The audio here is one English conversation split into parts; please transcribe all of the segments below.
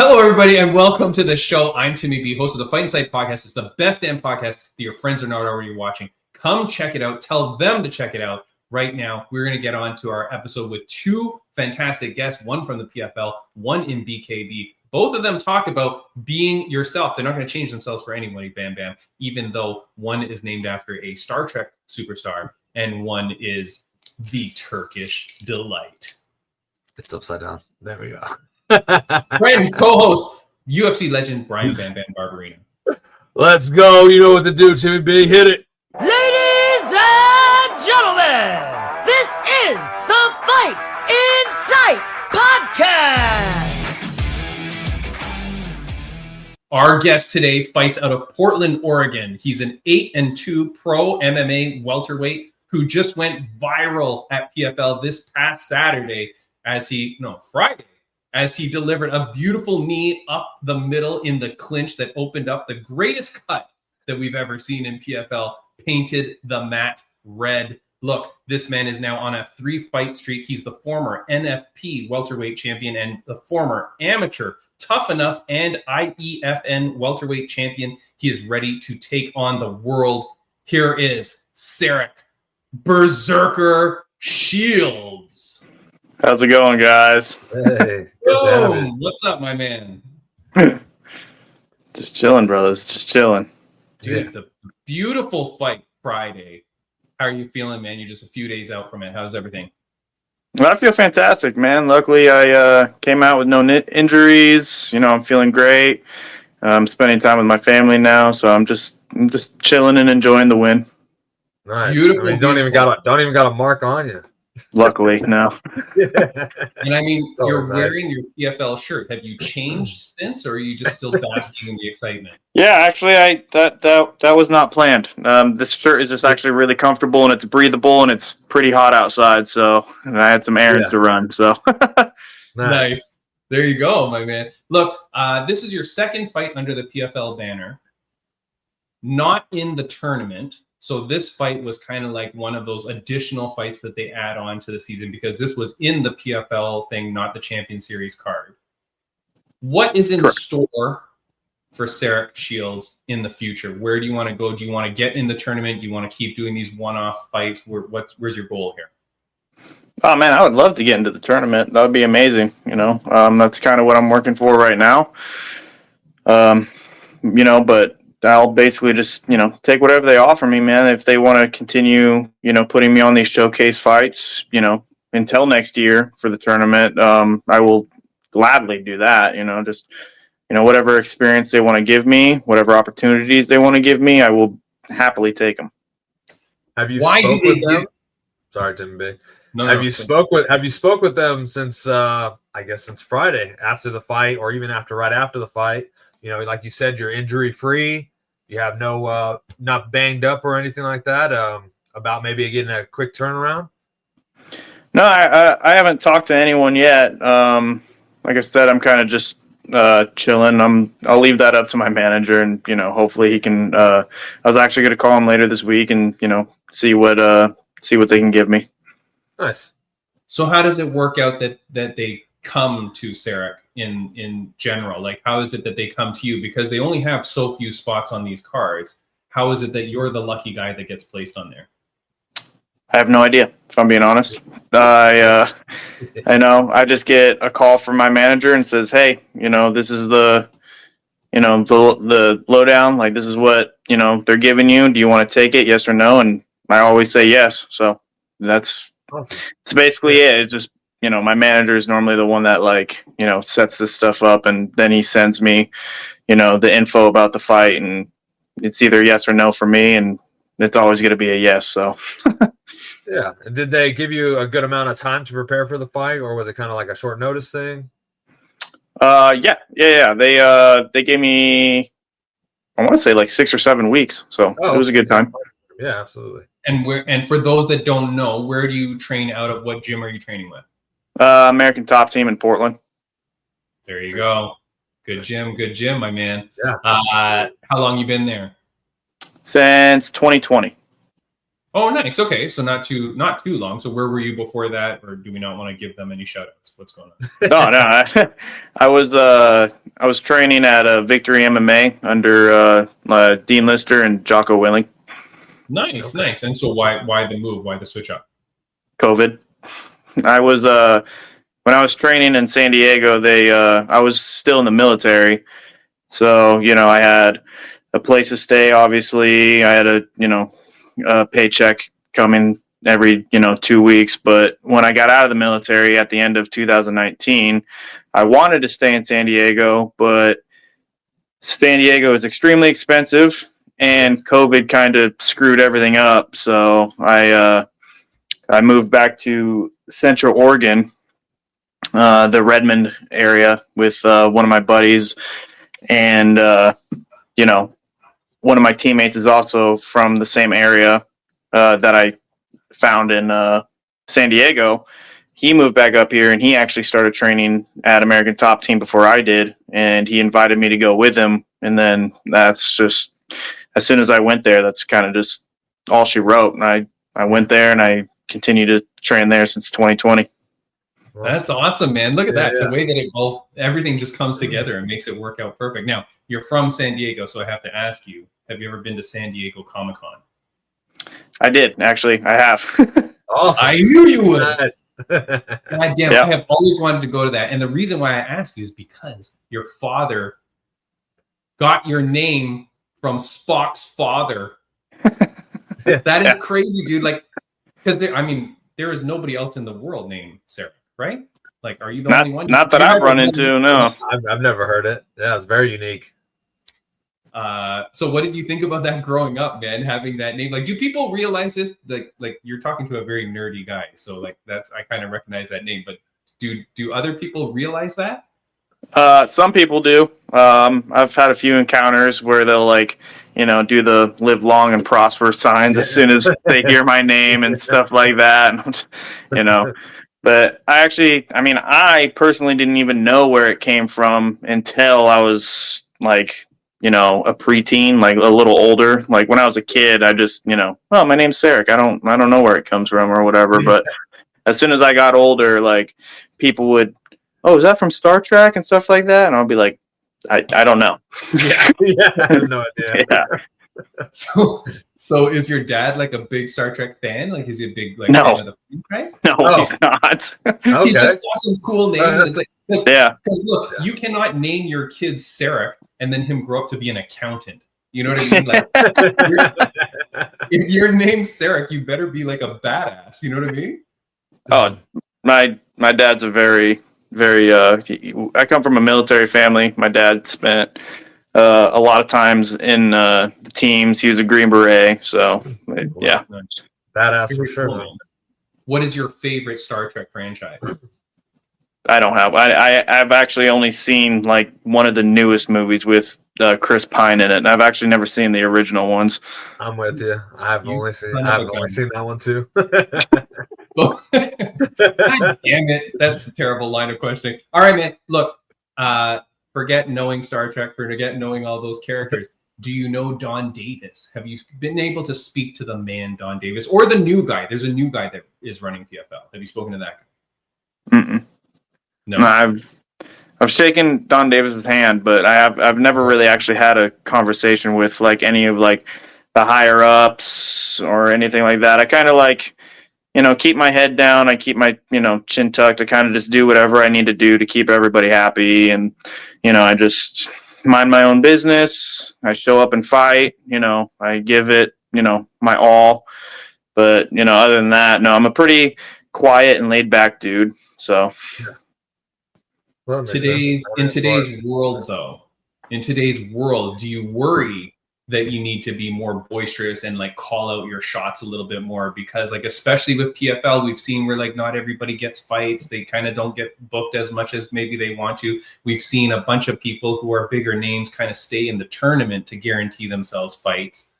Hello, everybody, and welcome to the show. I'm Timmy B, host of the Fight Insight podcast. It's the best damn podcast that your friends are not already watching. Come check it out. Tell them to check it out. Right now, we're going to get on to our episode with two fantastic guests, one from the PFL, one in BKB. Both of them talk about being yourself. They're not going to change themselves for anybody, Bam Bam, even though one is named after a Star Trek superstar and one is the Turkish Delight. It's upside down. There we go. Friend, co-host, UFC legend Brian Bam Bam Barberino. Let's go. You know what to do, Timmy B. Hit it. Ladies and gentlemen, this is the Fight Insight Podcast. Our guest today fights out of Portland, Oregon. He's an 8-2 pro MMA welterweight who just went viral at PFL this past Friday, as he delivered a beautiful knee up the middle in the clinch that opened up the greatest cut that we've ever seen in PFL, painted the mat red. Look, this man is now on a 3-fight streak. He's the former NFP welterweight champion and the former amateur Tough Enough and IEFN welterweight champion. He is ready to take on the world. Here is Sarek Berserker Shields. How's it going, guys? Hey. Boom! What's up, my man? Just chilling, brothers. Just chilling. Dude, the beautiful fight Friday. How are you feeling, man? You're just a few days out from it. How's everything? Well, I feel fantastic, man. Luckily, I came out with no injuries. You know, I'm feeling great. I'm spending time with my family now, so I'm just chilling and enjoying the win. Nice. Beautiful. I mean, don't even got a mark on you. Luckily, no. And I mean, you're nice. wearing your PFL shirt. Have you changed since, or are you just still basking in the excitement? Yeah, actually, that was not planned. This shirt is just actually really comfortable and it's breathable and it's pretty hot outside. So, and I had some errands to run. So, Nice. There you go, my man. Look, this is your second fight under the PFL banner, not in the tournament. So this fight was kind of like one of those additional fights that they add on to the season because this was in the PFL thing, not the Champion Series card. What is in store for Sarek Shields in the future? Where do you want to go? Do you want to get in the tournament? Do you want to keep doing these one-off fights? Where's your goal here? oh man, I would love to get into the tournament. That would be amazing. You know, that's kind of what I'm working for right now. You know, but I'll basically just, you know, take whatever they offer me, man. If they want to continue, you know, putting me on these showcase fights, you know, until next year for the tournament, I will gladly do that. You know, just, you know, whatever experience they want to give me, whatever opportunities they want to give me, I will happily take them. Have you Why spoke do they with them? do- Sorry, Timmy B. No, Have you spoke with them since I guess since Friday after the fight, or even right after the fight? You know, like you said, you're injury free. You have no not banged up or anything like that. About maybe getting a quick turnaround. No, I haven't talked to anyone yet. Like I said, I'm kind of just chilling. I'll leave that up to my manager, and you know, hopefully he can. I was actually going to call him later this week, and you know, see what they can give me. Nice. So how does it work out that they come to Sarek in general? Like, how is it that they come to you? Because they only have so few spots on these cards. How is it that you're the lucky guy that gets placed on there? I have no idea, if I'm being honest. I know I just get a call from my manager and says, "Hey, you know, this is the lowdown. Like, this is what, you know, they're giving you. Do you want to take it? Yes or no?" And I always say yes. So that's basically it. It's just, you know, my manager is normally the one that, like, you know, sets this stuff up, and then he sends me, you know, the info about the fight, and it's either yes or no for me, and it's always going to be a yes. So. Yeah. And did they give you a good amount of time to prepare for the fight, or was it kind of like a short notice thing? Yeah. They gave me, I want to say, like 6 or 7 weeks. So it was a good time. Yeah, absolutely. And for those that don't know, where do you train out of? What gym are you training with? American Top Team in Portland. There you go. Good gym, my man. Yeah. How long you been there? Since 2020. Oh, nice. Okay, so not too long. So where were you before that, or do we not want to give them any shout outs? What's going on? No, I I was training at Victory MMA under Dean Lister and Jocko Willing. Nice, Okay. nice. And so why the move? Why the switch up? COVID. I was when I was training in San Diego, I was still in the military. So, I had a place to stay, obviously. I had a paycheck coming every, 2 weeks. But when I got out of the military at the end of 2019, I wanted to stay in San Diego, but San Diego is extremely expensive and COVID kind of screwed everything up. So I moved back to Central Oregon, the Redmond area with one of my buddies. And, one of my teammates is also from the same area that I found in San Diego. He moved back up here and he actually started training at American Top Team before I did. And he invited me to go with him. And then that's just, as soon as I went there, that's kind of just all she wrote. And I went there and I continue to train there since 2020. That's awesome, man. Look at that. Yeah. The way that everything just comes together and makes it work out perfect. Now, you're from San Diego, so I have to ask you, have you ever been to San Diego Comic-Con? I did, actually. I have. Awesome. I knew you would. Nice. God damn, I have always wanted to go to that. And the reason why I ask you is because your father got your name from Spock's father. That is crazy, dude. Like, because there is nobody else in the world named Sarek, right? Like, are you the only one? Not that I've run into, no. I've never heard it. Yeah, it's very unique. So what did you think about that growing up, man, having that name? Like, do people realize this? Like you're talking to a very nerdy guy, so like I kind of recognize that name, but do other people realize that? Some people do. I've had a few encounters where they'll do the live long and prosper signs as soon as they hear my name and stuff like that, But I personally didn't even know where it came from until I was a preteen, like a little older. Like when I was a kid, I just, well, my name's Sarek. I don't know where it comes from or whatever. But as soon as I got older, like people would, oh, is that from Star Trek and stuff like that? And I'll be like, I don't know. Yeah, I have no idea. Yeah. So is your dad like a big Star Trek fan? Like, is he a big fan of the franchise? No, he's not. Okay. He just saw some cool names. Yeah. Because look, you cannot name your kid Sarek and then him grow up to be an accountant. You know what I mean? Like, if your name's Sarek, you better be like a badass. You know what I mean? Oh, my dad's a very, very. I come from a military family. My dad spent a lot of times in the teams. He was a Green Beret, so yeah, badass for sure. Cool. What is your favorite Star Trek franchise? I don't have. I've actually only seen like one of the newest movies with Chris Pine in it. And I've actually never seen the original ones. I'm with you. I've only seen that one too. God damn it. That's a terrible line of questioning. All right, man. Look, forget knowing Star Trek, forget knowing all those characters. Do you know Don Davis? Have you been able to speak to the man, Don Davis, or the new guy? There's a new guy that is running PFL. Have you spoken to that guy? Mm-mm. No, I've shaken Don Davis's hand, but I've never really actually had a conversation with like any of like the higher ups or anything like that. I kind of keep my head down. I keep my chin tucked. I kind of just do whatever I need to do to keep everybody happy, and I just mind my own business. I show up and fight. I give it my all. But other than that, no, I'm a pretty quiet and laid back dude. So. Yeah. Well, in today's world, do you worry that you need to be more boisterous and like call out your shots a little bit more? Because like, especially with PFL, we've seen where like not everybody gets fights. They kind of don't get booked as much as maybe they want to. We've seen a bunch of people who are bigger names kind of stay in the tournament to guarantee themselves fights.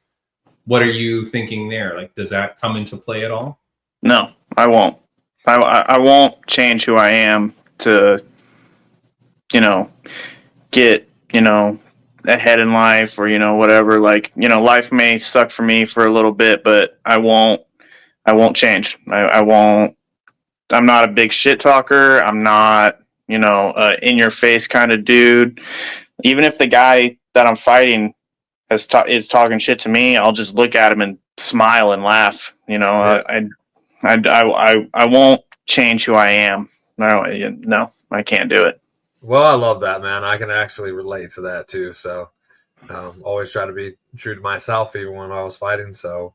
What are you thinking there? Like, does that come into play at all? No, I won't. I won't change who I am to get, ahead in life or, whatever. Like, life may suck for me for a little bit, but I won't change. I won't. I'm not a big shit talker. I'm not, in your face kind of dude. Even if the guy that I'm fighting is talking shit to me, I'll just look at him and smile and laugh. I won't change who I am. No, I can't do it. Well, I love that, man. I can actually relate to that too. So, always try to be true to myself, even when I was fighting. So,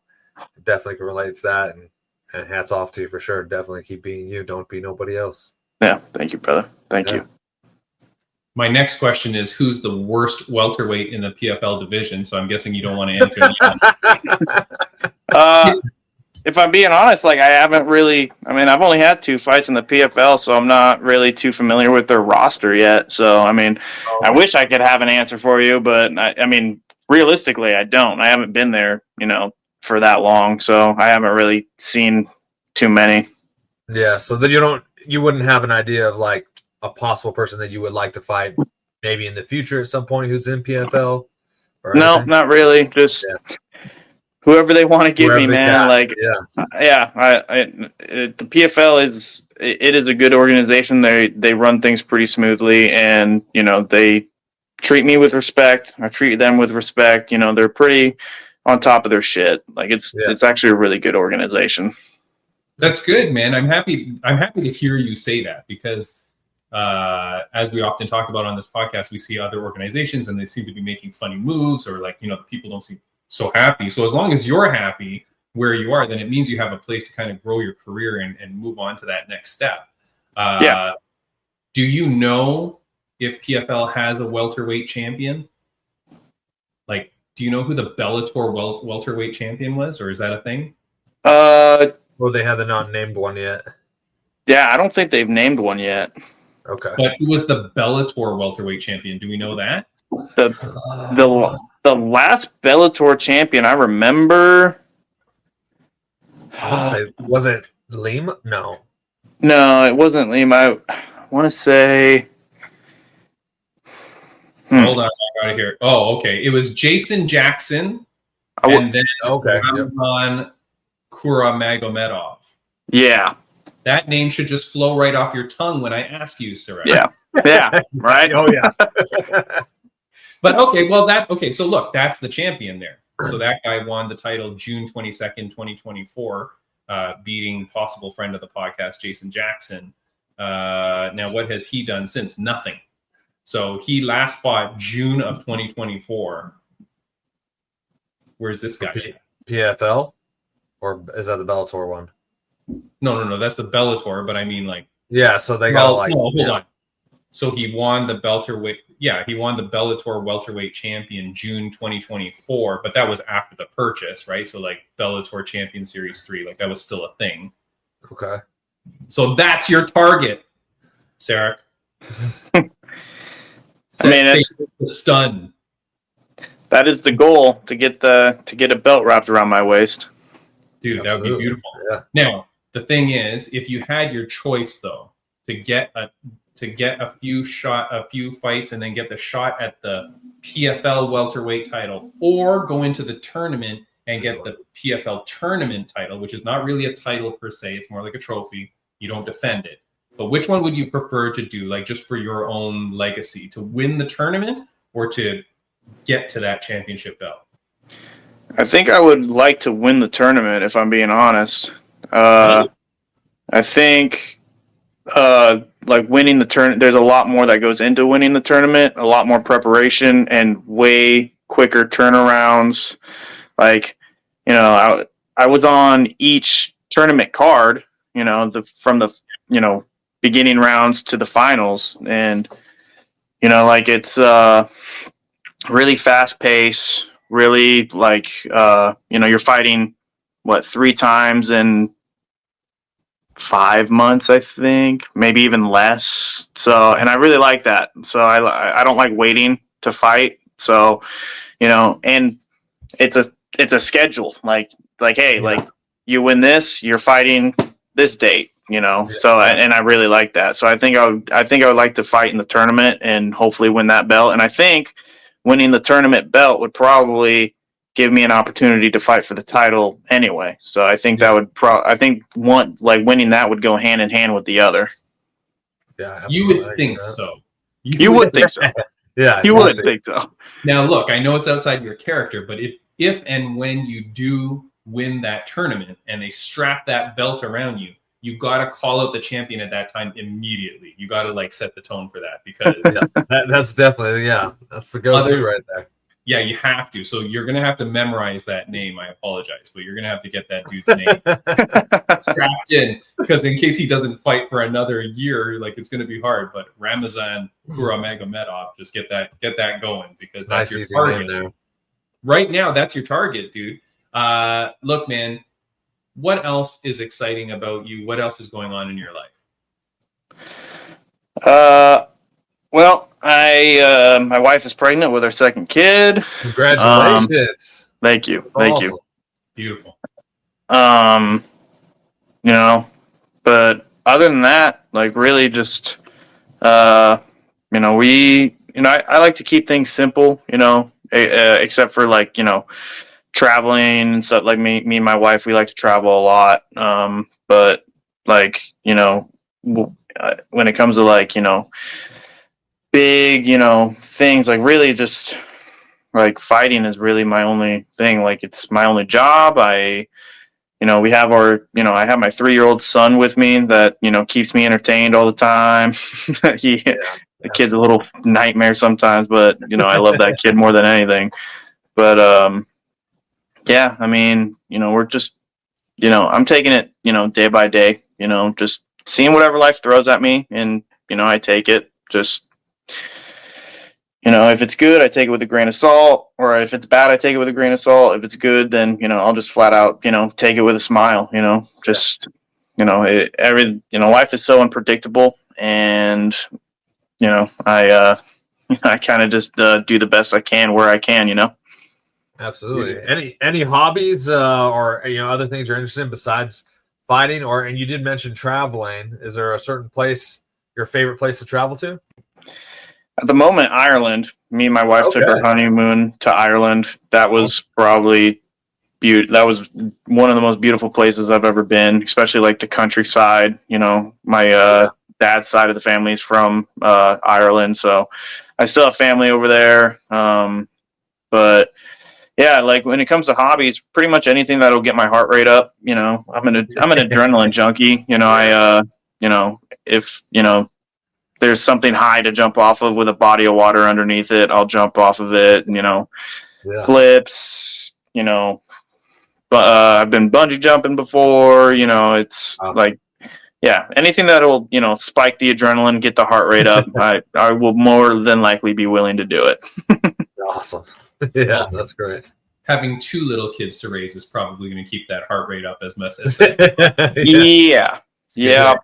definitely can relate to that. And hats off to you for sure. Definitely keep being you. Don't be nobody else. Yeah, thank you, brother. Thank you. My next question is, who's the worst welterweight in the PFL division? So I'm guessing you don't want to answer. If I'm being honest, like I've only had 2 fights in the PFL, so I'm not really too familiar with their roster yet. So, I wish I could have an answer for you, but realistically, I don't. I haven't been there, for that long, so I haven't really seen too many. Yeah, so then you wouldn't have an idea of like a possible person that you would like to fight maybe in the future at some point who's in PFL? No, anything? Not really. Just whoever they want to give me, man. The PFL is a good organization. They run things pretty smoothly, and they treat me with respect. I treat them with respect. They're pretty on top of their shit. Like it's actually a really good organization. That's good, man. I'm happy to hear you say that, because as we often talk about on this podcast, we see other organizations and they seem to be making funny moves, or the people don't seem so happy. So as long as you're happy where you are, then it means you have a place to kind of grow your career and move on to that next step. Do you know if PFL has a welterweight champion? Like, do you know who the Bellator welterweight champion was, or is that a thing? Well, they haven't not named one yet. Yeah, I don't think they've named one yet. Okay. But who was the Bellator welterweight champion? Do we know that? The last Bellator champion I remember. I want to say, was it Lima? No, it wasn't Lima. I want to say. Hold on, I got it here. Oh, okay. It was Jason Jackson, and then Ramzan Kuramagomedov. Yeah. That name should just flow right off your tongue when I ask you, Sarek. Yeah, right? Oh, yeah. But okay, well, so look, that's the champion there. So that guy won the title June 22nd, 2024, beating possible friend of the podcast, Jason Jackson. Now, what has he done since? Nothing. So he last fought June of 2024. Where's this guy? PFL? Or is that the Bellator one? No. That's the Bellator, but I mean, like... Yeah, so they got hold on. So he won the Bellator welterweight champion June 2024, but that was after the purchase, right? So like Bellator Champion Series 3, like that was still a thing. Okay. So that's your target, Sarek. That's the stun. That is the goal, to get a belt wrapped around my waist. Dude, Absolutely. That would be beautiful. Yeah. Now, the thing is, if you had your choice though, to get a few fights and then get the shot at the PFL welterweight title, or go into the tournament and get the PFL tournament title, which is not really a title per se, it's more like a trophy. You don't defend it. But which one would you prefer to do, like just for your own legacy, to win the tournament or to get to that championship belt? I think I would like to win the tournament, if I'm being honest. I think like winning the tournament, there's a lot more that goes into winning the tournament, a lot more preparation and way quicker turnarounds. Like, I was on each tournament card, from the beginning rounds to the finals, and it's really fast pace, really you're fighting 3 times in 5 months, I think, maybe even less. So, and I really like that. So I don't like waiting to fight. So, and it's a schedule, like, hey, like you win this, you're fighting this date, So, and I really like that. So I think I would like to fight in the tournament and hopefully win that belt. And I think winning the tournament belt would probably give me an opportunity to fight for the title anyway. So I think that would winning that would go hand in hand with the other. Yeah, absolutely. You would think so. You would think so. Yeah, You would think so. Now, look, I know it's outside your character, but if and when you do win that tournament and they strap that belt around you, you got to call out the champion at that time immediately. You got to like set the tone for that because that's definitely that's the go-to right there. Yeah, you have to. So you're gonna have to memorize that name. I apologize, but you're gonna have to get that dude's name strapped in because in case he doesn't fight for another year, like it's gonna be hard. But Ramazan Kuramagomedov, just get that going because that's nice, your easy name target. there. Right now, that's your target, dude. Look, man, what else is exciting about you? What else is going on in your life? Well, my wife is pregnant with her second kid. Congratulations! Thank you. Beautiful. You know, but other than that, like really just, I like to keep things simple, except for like, traveling and stuff. Like me and my wife, we like to travel a lot. But like, when it comes to like, big, things, like really just like fighting is really my only thing. Like it's my only job. We have I have my 3-year-old son with me that, keeps me entertained all the time. The kid's a little nightmare sometimes, but, I love that kid more than anything. But, we're just, I'm taking it, day by day, just seeing whatever life throws at me and, I take it just, if it's good, I take it with a grain of salt, or if it's bad, I take it with a grain of salt. If it's good, then, I'll just flat out, take it with a smile, just, life is so unpredictable and, I kind of just do the best I can where I can, Absolutely. Any hobbies or other things you're interested in besides fighting? And you did mention traveling. Is there a certain place, your favorite place to travel to? At the moment, Ireland. Me and my wife took our honeymoon to Ireland. That was probably that was one of the most beautiful places I've ever been, especially like the countryside. My dad's side of the family is from Ireland, so I still have family over there. But yeah, like when it comes to hobbies, pretty much anything that'll get my heart rate up. I'm an adrenaline junkie. If there's something high to jump off of with a body of water underneath it, I'll jump off of it. Flips. I've been bungee jumping before. It's like, yeah, anything that'll spike the adrenaline, get the heart rate up. I will more than likely be willing to do it. Awesome. Yeah, that's great. Having 2 little kids to raise is probably going to keep that heart rate up as much as Yeah.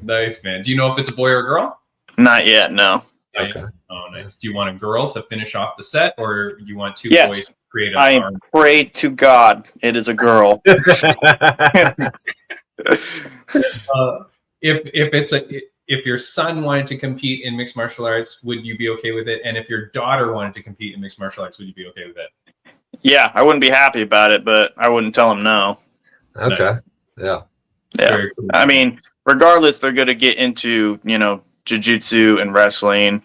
Nice, man. Do you know if it's a boy or a girl? Not yet, no. Okay. Oh, nice. Do you want a girl to finish off the set, or you want 2 boys to create a farm? I pray to God it is a girl. If your son wanted to compete in mixed martial arts, would you be okay with it? And if your daughter wanted to compete in mixed martial arts, would you be okay with it? Yeah, I wouldn't be happy about it, but I wouldn't tell him no. Okay. Nice. Yeah. Cool. I mean, regardless, they're going to get into, jiu-jitsu and wrestling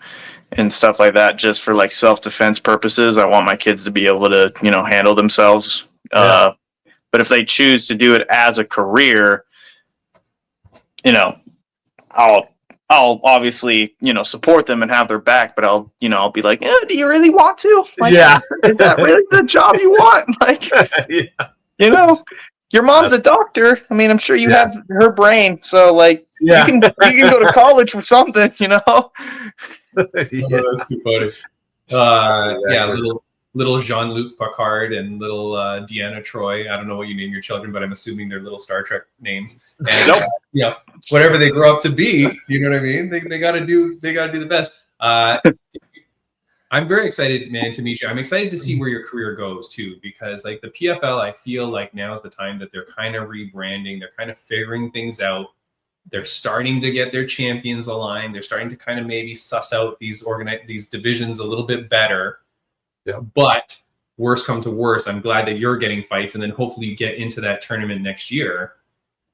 and stuff like that just for like self-defense purposes. I want my kids to be able to, handle themselves. Yeah. But if they choose to do it as a career, I'll obviously, support them and have their back, but I'll be like, do you really want to? Like, is that really the job you want? Like, your mom's a doctor. I mean, I'm sure you have her brain. So like, you can go to college for something, Oh, that's too funny. Little Jean-Luc Picard and little Deanna Troi. I don't know what you name your children, but I'm assuming they're little Star Trek names. And whatever they grow up to be, you know what I mean? They gotta do the best. I'm very excited, man, to meet you. I'm excited to see where your career goes too, because like the PFL, I feel like now is the time that they're kind of rebranding. They're kind of figuring things out. They're starting to get their champions aligned. They're starting to kind of maybe suss out these divisions a little bit better. Yeah. But worst come to worst, I'm glad that you're getting fights, and then hopefully you get into that tournament next year,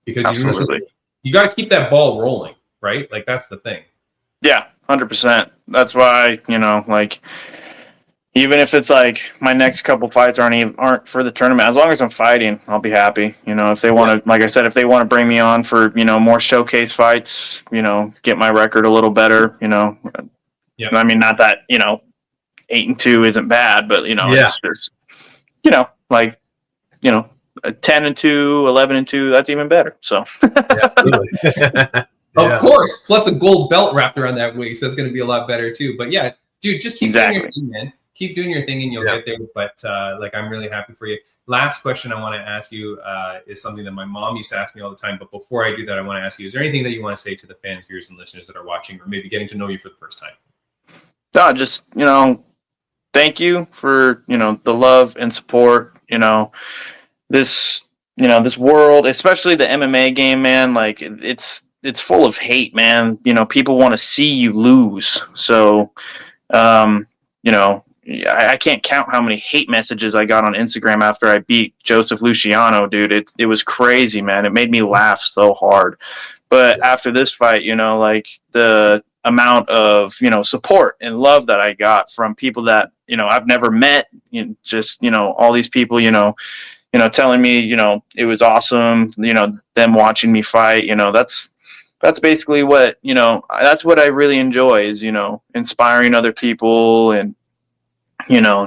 because you got to keep that ball rolling, right? Like that's the thing. Yeah, 100%. That's why, like, even if it's like my next couple fights aren't for the tournament, as long as I'm fighting, I'll be happy. If they want to, like I said, if they want to bring me on for, more showcase fights, get my record a little better, Yeah. I mean, not that, 8-2 isn't bad, but, it's just, like, 10-2, 11-2, that's even better. So, Absolutely. Of course, plus a gold belt wrapped around that waist. That's going to be a lot better too. But yeah, dude, just keep doing your thing, man. Keep doing your thing, and you'll get there. But like, I'm really happy for you. Last question I want to ask you is something that my mom used to ask me all the time. But before I do that, I want to ask you: is there anything that you want to say to the fans, viewers, and listeners that are watching, or maybe getting to know you for the first time? No, just thank you for the love and support. This this world, especially the MMA game, man. Like it's full of hate, man. People want to see you lose. So, I can't count how many hate messages I got on Instagram after I beat Joseph Luciano, dude. It was crazy, man. It made me laugh so hard. But after this fight, like the amount of, support and love that I got from people that, I've never met, just, all these people, telling me, it was awesome, them watching me fight, that's basically what, that's what I really enjoy is, inspiring other people and,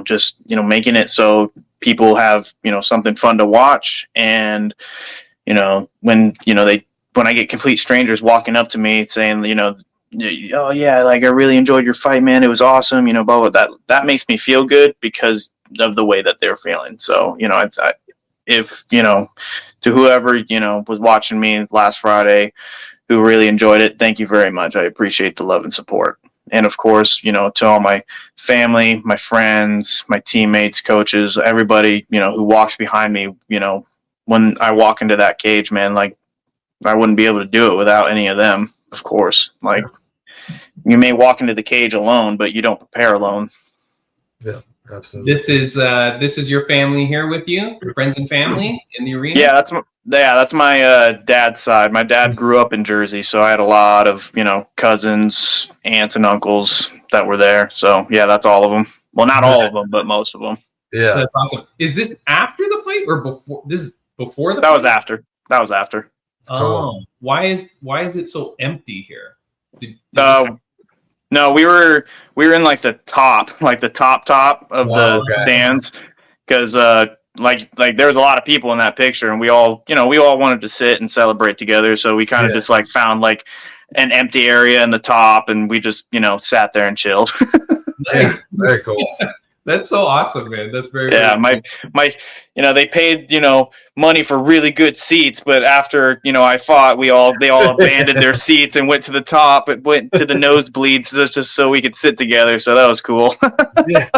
just, making it so people have, something fun to watch. And, when I get complete strangers walking up to me saying, oh yeah, like I really enjoyed your fight, man. It was awesome. Blah, blah, that makes me feel good because of the way that they're feeling. So, if, to whoever, was watching me last Friday who really enjoyed it, thank you very much. I appreciate the love and support. And of course, to all my family, my friends, my teammates, coaches, everybody, who walks behind me, when I walk into that cage, man, like I wouldn't be able to do it without any of them, of course. Like you may walk into the cage alone, but you don't prepare alone. Yeah, absolutely. This is your family here with you, your friends and family in the arena? Yeah, that's my dad's side. My dad grew up in Jersey, so I had a lot of, cousins, aunts, and uncles that were there. So, yeah, that's all of them. Well, not all of them, but most of them. Yeah. That's awesome. Is this after the fight or before? This is before the fight? That was after. Oh, why is it so empty here? No, we were in like the top of the stands because like there was a lot of people in that picture, and we all wanted to sit and celebrate together. So we kind of just like found like an empty area in the top, and we just sat there and chilled. Nice. Very cool. That's so awesome, man. That's very yeah. Very my they paid money for really good seats, but after I fought, they all abandoned their seats and went to the top. It went to the nosebleeds just so we could sit together. So that was cool. Yeah.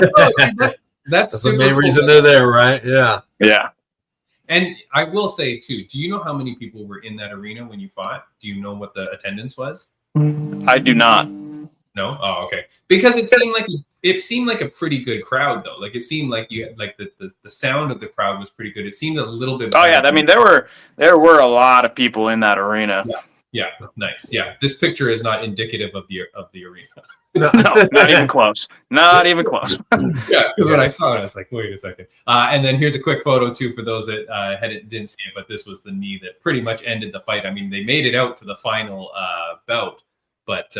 That's the main reason they're there, right? Yeah. Yeah. And I will say too, do you know how many people were in that arena when you fought? Do you know what the attendance was? I do not. No? Oh, okay. Because it seemed like a pretty good crowd though. Like it seemed like you had like the sound of the crowd was pretty good. It seemed a little bit Oh yeah, I mean there were a lot of people in that arena. Yeah, nice. Yeah. This picture is not indicative of the arena. No, not even close. Not even close. Yeah, because when I saw it, I was like, wait a second. And then here's a quick photo too for those that didn't see it, but this was the knee that pretty much ended the fight. I mean, they made it out to the final bout, but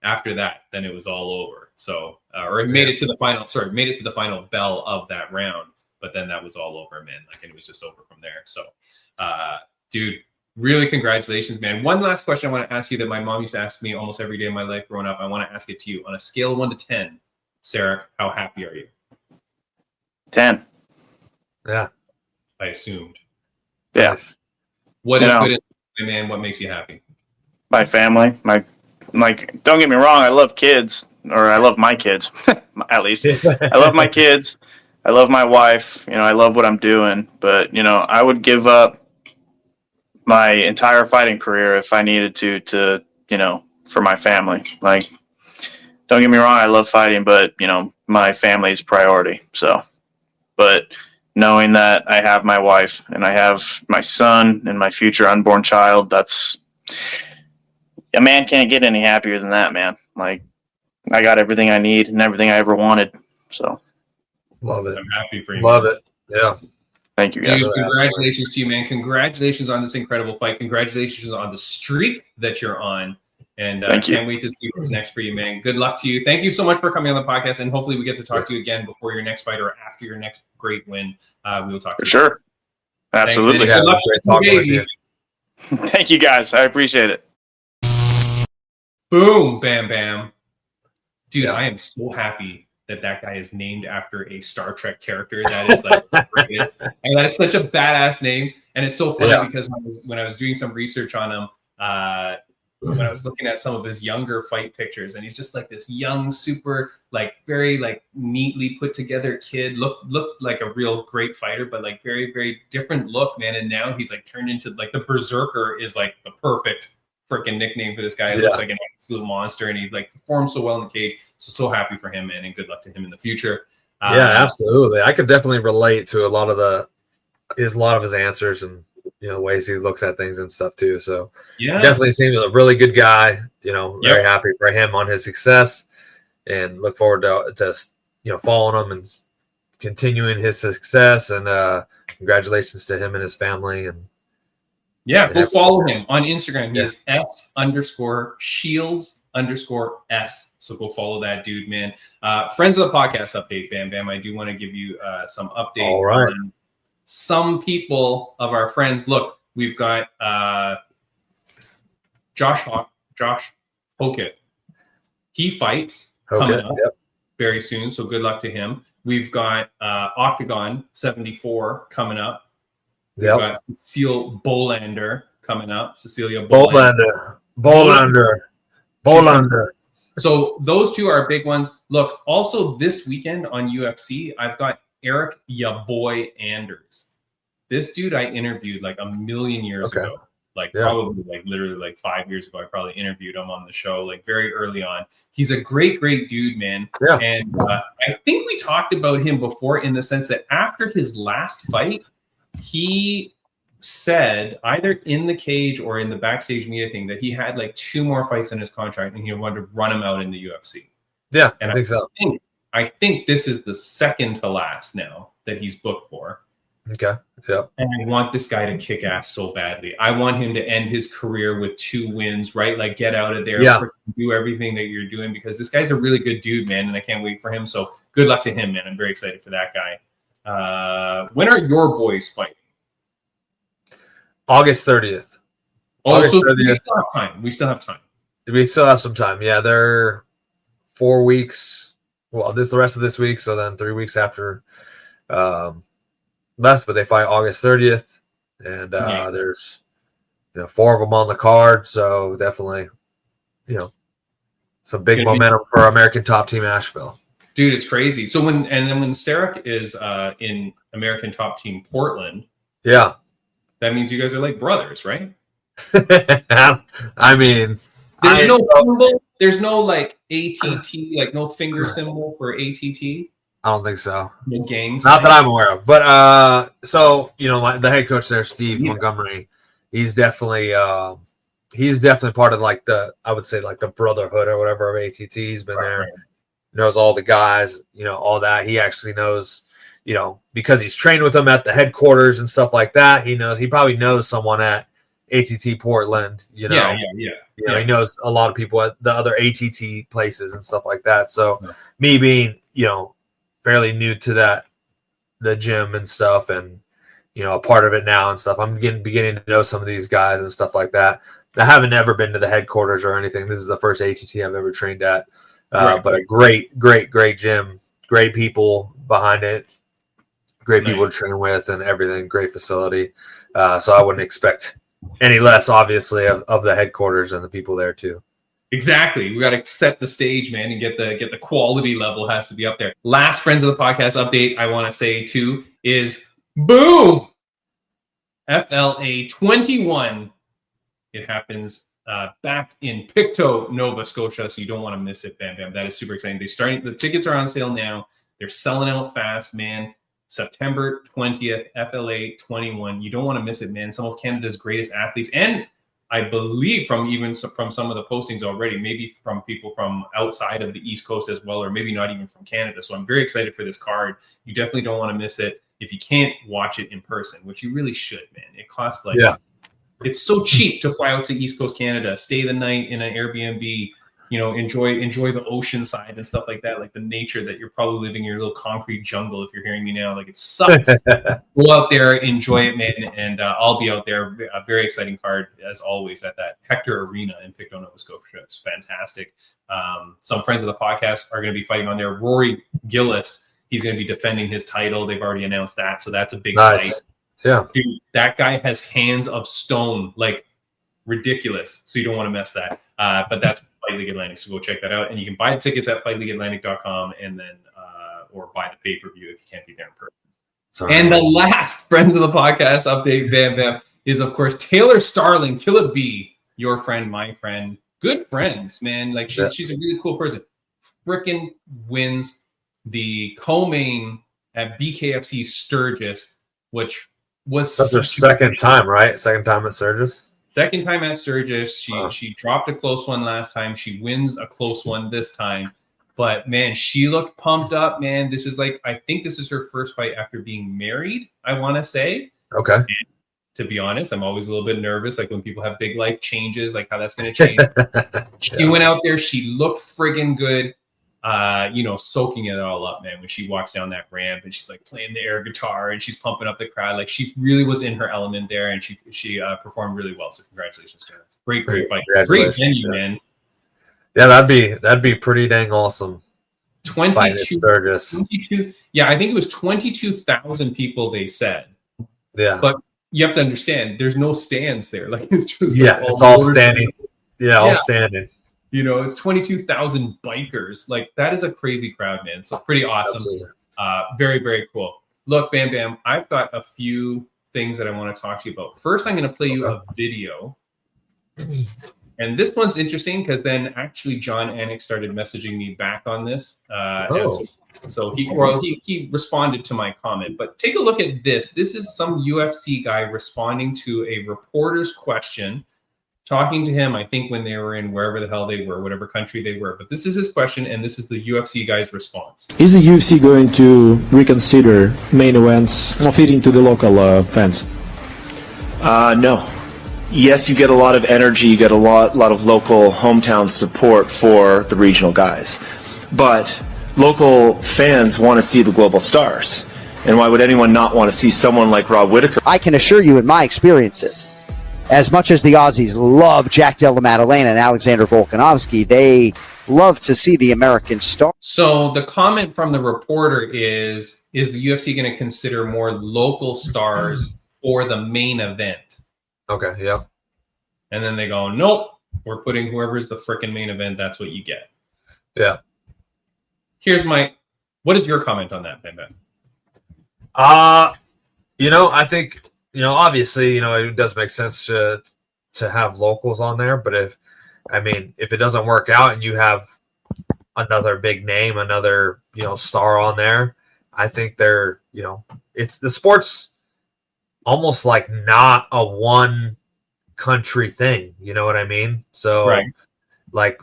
after that, then it was all over. So, or it made it to the final bell of that round, but then that was all over, man. Like, and it was just over from there. So, dude, really congratulations, man. One last question I want to ask you that my mom used to ask me almost every day of my life growing up. I want to ask it to you. On a scale of 1 to 10, Sarek, how happy are you? 10. Yeah. I assumed. Yes. What is good in man? What makes you happy? My family. Don't get me wrong, I love kids, or I love my kids, at least. I love my kids. I love my wife. I love what I'm doing. But, I would give up my entire fighting career if I needed to for my family. Like, don't get me wrong, I love fighting, but, my family is priority. So, but knowing that I have my wife and I have my son and my future unborn child, a man can't get any happier than that, man. Like, I got everything I need and everything I ever wanted. So, love it. I'm happy for you. Love man. it. Yeah. Thank you, guys. Dude, congratulations to you, man. Congratulations on this incredible fight. Congratulations on the streak that you're on. And can't wait to see what's next for you, man. Good luck to you. Thank you so much for coming on the podcast. And hopefully we get to talk to you again before your next fight or after your next great win. We will talk to you. For sure. Absolutely. Thanks, good luck great talking with you. Thank you, guys. I appreciate it. Boom, bam, bam. Dude, Yeah. I am so happy that guy is named after a Star Trek character. That is like, and that's such a badass name. And it's so funny because when I was doing some research on him, when I was looking at some of his younger fight pictures, and he's just like this young, super, like very like neatly put together kid, looked like a real great fighter, but like very, very different look, man. And now he's like turned into like the Berserker is like the perfect freaking nickname for this guy. He looks like an absolute monster, and he like performs so well in the cage. So happy for him, man, and good luck to him in the future. Yeah, absolutely. I could definitely relate to a lot of his answers and ways he looks at things and stuff too. So definitely seems a really good guy. Very happy for him on his success, and look forward to following him and continuing his success. And congratulations to him and his family. And go follow him on Instagram. He is S_Shields_S. So go follow that dude, man. Friends of the podcast update, Bam Bam. I do want to give you some update. All right. On some of our friends. Look, we've got Josh Hokett. He fights coming up very soon. So good luck to him. We've got Octagon 74 coming up. We've got Cecilia Bolander coming up. Bolander. So those two are big ones. Look, also this weekend on UFC, I've got Eric Ya Boy Anders. This dude I interviewed like a million years ago. Probably like literally like 5 years ago. I probably interviewed him on the show like very early on. He's a great dude, man. Yeah. And I think we talked about him before in the sense that after his last fight, he said either in the cage or in the backstage media thing that he had like 2 more fights in his contract and he wanted to run him out in the UFC. Yeah, and I think so. I think this is the second to last now that he's booked for. Okay. Yeah. And I want this guy to kick ass so badly. I want him to end his career with 2 wins, right? Like get out of there, do everything that you're doing, because this guy's a really good dude, man, and I can't wait for him. So good luck to him, man. I'm very excited for that guy. When are your boys fighting? August 30th. August 30th. We still have time. We still have some time. Yeah, they're 4 weeks. Well, this the rest of this week, so then 3 weeks after left. But they fight August 30th, and there's 4 of them on the card. So definitely, some big momentum for American Top Team Asheville. Dude, it's crazy. So when Sarek is in American Top Team Portland, that means you guys are like brothers, right? I mean, there's no like ATT, like no finger symbol for ATT. I don't think so. No gangs. Not that I'm aware of. But so the head coach there, Steve Montgomery, he's definitely part of like I would say like the brotherhood or whatever of ATT. He's been there, knows all the guys, all that. He actually knows. Because he's trained with them at the headquarters and stuff like that, he probably knows someone at ATT Portland, He knows a lot of people at the other ATT places and stuff like that. So me being, fairly new to the gym and stuff and, a part of it now and stuff, I'm beginning to know some of these guys and stuff like that. I haven't ever been to the headquarters or anything. This is the first ATT I've ever trained at, but a great gym, great people behind it. Great people to train with and everything. Great facility. So I wouldn't expect any less, obviously, of the headquarters and the people there too. Exactly. We got to set the stage, man, and get the quality level has to be up there. Last Friends of the Podcast update I want to say too is boom! FLA 21. It happens back in Pictou, Nova Scotia, so you don't want to miss it, Bam Bam. That is super exciting. The tickets are on sale now. They're selling out fast, man. September 20th, FLA 21. You don't want to miss it, man. Some of Canada's greatest athletes and I believe from some of the postings already, maybe from people from outside of the East Coast as well, or maybe not even from Canada. So I'm very excited for this card. You definitely don't want to miss it. If you can't watch it in person, which you really should, man. It costs like, it's so cheap to fly out to East Coast Canada, stay the night in an Airbnb, you know, enjoy the ocean side and stuff like that, like the nature that you're probably living in your little concrete jungle. If you're hearing me now, like it sucks. Go out there, enjoy it, man, and I'll be out there. A very exciting card as always at that Hector Arena in Pictou, Nova Scotia. It's fantastic. Some friends of the podcast are going to be fighting on there. Rory Gillis, he's going to be defending his title. They've already announced that, so that's a big fight. Yeah, dude, that guy has hands of stone, like ridiculous. So you don't want to mess that. But that's Fight League Atlantic, so go check that out. And you can buy the tickets at fightleagueatlantic.com and then or buy the pay-per-view if you can't be there in person. Sorry. And the last Friends of the Podcast update, Bam, is of course Taylor Starling, Killer B, your friend, my friend, good friends, man. Like she's a really cool person. Frickin' wins the co-main at BKFC Sturgis, which was that's her second time, right? Second time at Sturgis. Second time at Sturgis. She dropped a close one last time. She wins a close one this time. But man, she looked pumped up, man. This is like, I think this is her first fight after being married, I want to say. Okay. And to be honest, I'm always a little bit nervous, like when people have big life changes, like how that's going to change. She went out there. She looked friggin' good. You know, soaking it all up, man, when she walks down that ramp and she's like playing the air guitar and she's pumping up the crowd. Like she really was in her element there, and she performed really well. So congratulations to her. Great fight. Great venue, man. Yeah, that'd be pretty dang awesome. 22. Yeah, I think it was 22,000 people, they said. Yeah. But you have to understand, there's no stands there. Like it's just it's all standing. All standing. You know, it's 22,000 bikers. Like that is a crazy crowd, man. So pretty awesome. Very, very cool. Look, Bam, I've got a few things that I want to talk to you about. First, I'm going to play you a video. And this one's interesting because then actually John Anik started messaging me back on this. So he responded to my comment. But take a look at this. This is some UFC guy responding to a reporter's question, talking to him, I think, when they were in wherever the hell they were, whatever country they were. But this is his question, and this is the UFC guy's response. Is the UFC going to reconsider main events more fitting to the local fans? No. Yes, you get a lot of energy, you get a lot of local hometown support for the regional guys. But local fans want to see the global stars. And why would anyone not want to see someone like Rob Whittaker? I can assure you in my experiences, as much as the Aussies love Jack Della Maddalena and Alexander Volkanovski, they love to see the American star. So the comment from the reporter is the UFC going to consider more local stars for the main event? Okay, yeah. And then they go, nope, we're putting whoever's the frickin' main event, that's what you get. Yeah. What is your comment on that, Ben? You know, I think, you know, obviously, you know, it does make sense to have locals on there, but if it doesn't work out and you have another big name, another, you know, star on there, I think they're, you know, it's the sport's almost like not a one country thing, you know what I mean? So like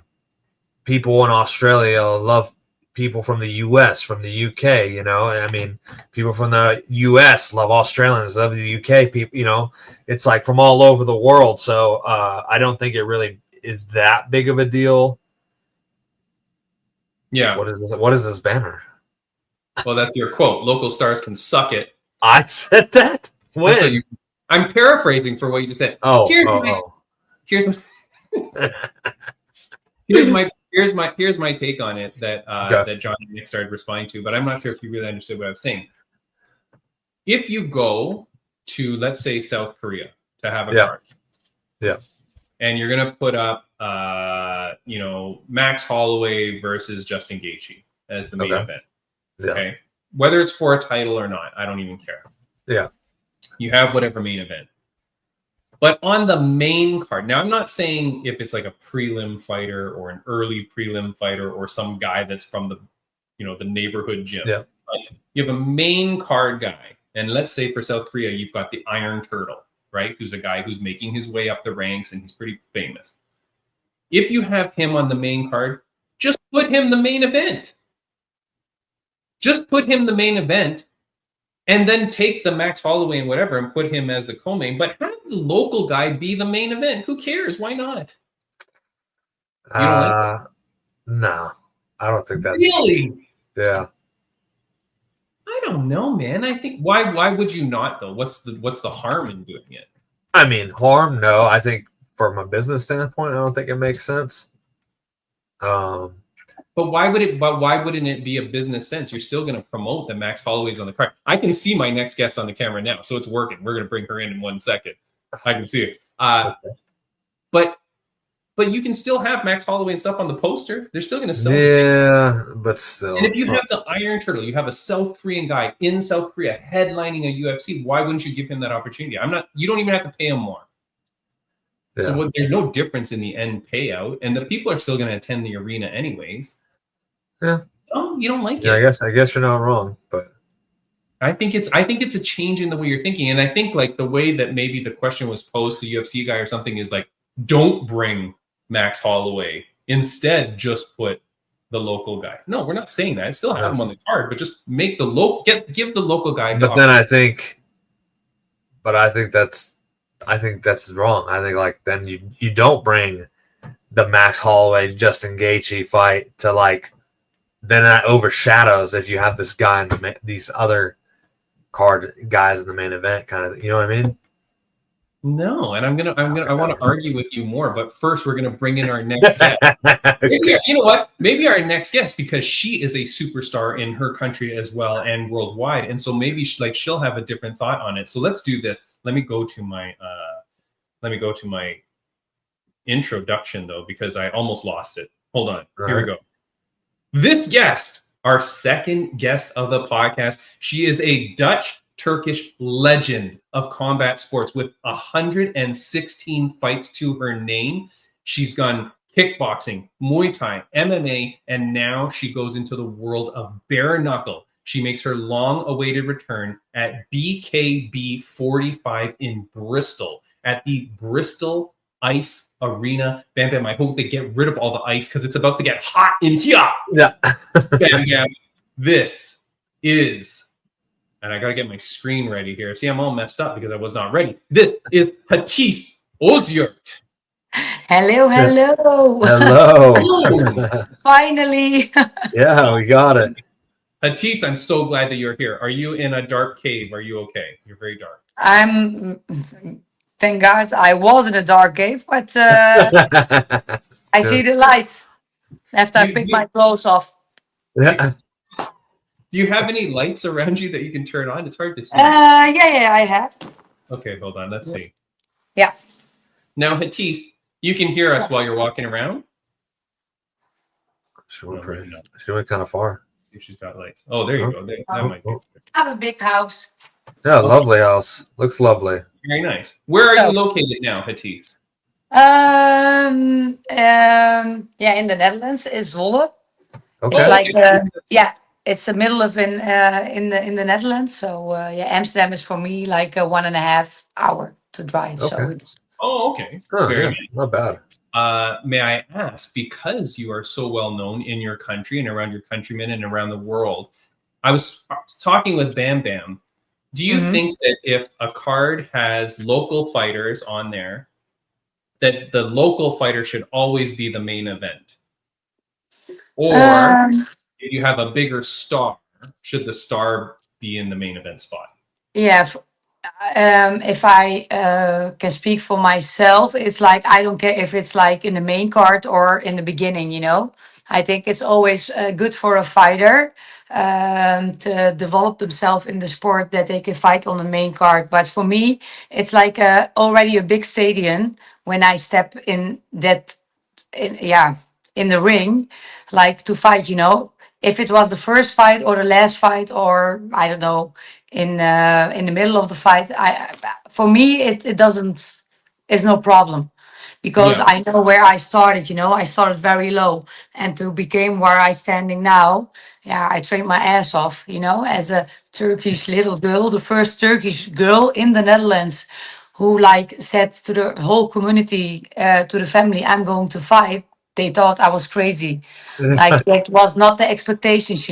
people in Australia love people from the US, from the UK, you know, I mean, people from the US love Australians, love the UK people, you know, it's like from all over the world. So I don't think it really is that big of a deal. Yeah. What is this banner? Well, that's your quote. Local stars can suck it. I said that? When? I'm paraphrasing for what you just said. Here's my take on it that John and Nick started responding to, but I'm not sure if you really understood what I was saying. If you go to, let's say, South Korea to have a card, and you're gonna put up, you know, Max Holloway versus Justin Gaethje as the main event, okay, whether it's for a title or not, I don't even care. Yeah. You have whatever main event. But on the main card, now I'm not saying if it's like a prelim fighter or an early prelim fighter or some guy that's from the, you know, the neighborhood gym. Yeah. But you have a main card guy. And let's say for South Korea, you've got the Iron Turtle, right? Who's a guy who's making his way up the ranks and he's pretty famous. If you have him on the main card, just put him the main event. Just put him the main event and then take the Max Holloway and whatever and put him as the co-main. But have the local guy be the main event. Who cares? Why not? You don't like it? No, I don't think that's Really? Yeah. I don't know, man. I think why would you not though? What's the harm in doing it? I mean, harm? No, I think from a business standpoint, I don't think it makes sense. But why wouldn't it be a business sense? You're still going to promote that Max Holloway's on the card. I can see my next guest on the camera now, so it's working. We're going to bring her in 1 second. I can see it. But you can still have Max Holloway and stuff on the poster. They're still going to sell. Yeah, but still. And if you have the Iron Turtle, you have a South Korean guy in South Korea headlining a UFC. Why wouldn't you give him that opportunity? You don't even have to pay him more. Yeah. So there's no difference in the end payout, and the people are still going to attend the arena anyways. Yeah. Oh, you don't like it? Yeah, I guess you're not wrong, but I think it's a change in the way you're thinking, and I think like the way that maybe the question was posed to UFC guy or something is like, don't bring Max Holloway. Instead, just put the local guy. No, we're not saying that. Still have him on the card, but just make the give the local guy. But then I think that's wrong. I think like then you don't bring the Max Holloway Justin Gaethje fight to like. Then that overshadows if you have this guy in these other card guys in the main event, kind of. You know what I mean? No, and I want to argue with you more, but first we're gonna bring in our next guest. Maybe, you know what? Maybe our next guest, because she is a superstar in her country as well and worldwide, and so maybe she'll have a different thought on it. So let's do this. Let me go to my introduction though, because I almost lost it. Hold on. Here we go. This guest, our second guest of the podcast, she is a Dutch-Turkish legend of combat sports with 116 fights to her name. She's gone kickboxing, Muay Thai, MMA, and now she goes into the world of bare knuckle. She makes her long-awaited return at BKB 45 in Bristol, at the Bristol Ice Arena. Bam Bam, I hope they get rid of all the ice because it's about to get hot in here. Yeah. Bam Bam, this is, and I got to get my screen ready here. See, I'm all messed up because I was not ready. This is Hatice Özyurt. Hello. Hello. Finally. Yeah, we got it. Hatice, I'm so glad that you're here. Are you in a dark cave? Are you okay? You're very dark. Thank God I was in a dark cave, but I see the lights after I pick my clothes off. Yeah. Do you have any lights around you that you can turn on? It's hard to see. Yeah, I have. Okay, hold on. Let's see. Yeah. Now, Hatice, you can hear us while you're walking around? She went kind of far. Let's see if she's got lights. Oh, there you go. That might be. I have a big house. Yeah, lovely house. Looks lovely. Very nice. Where are you located now, Hatice? Yeah, in the Netherlands, is Zwolle. Okay. It's like it's the middle of in the Netherlands. So Amsterdam is for me like a 1.5 hour to drive. Okay. So it's okay. Very nice. Not bad. May I ask, because you are so well known in your country and around your countrymen and around the world, I was talking with Bam Bam. Do you think that if a card has local fighters on there, that the local fighter should always be the main event? Or if you have a bigger star, should the star be in the main event spot? Yeah. If I can speak for myself, it's like I don't care if it's like in the main card or in the beginning, you know. I think it's always good for a fighter to develop themselves in the sport that they can fight on the main card. But for me, it's like already a big stadium when I step in that, in the ring, like to fight, you know. If it was the first fight or the last fight, or I don't know, in the middle of the fight, for me it doesn't, it's no problem, because I know where I started. You know, I started very low, and to become where I standing now, I trained my ass off. You know, as a Turkish little girl, the first Turkish girl in the Netherlands who like said to the whole community, to the family, I'm going to fight, they thought I was crazy. Like that was not the expectations,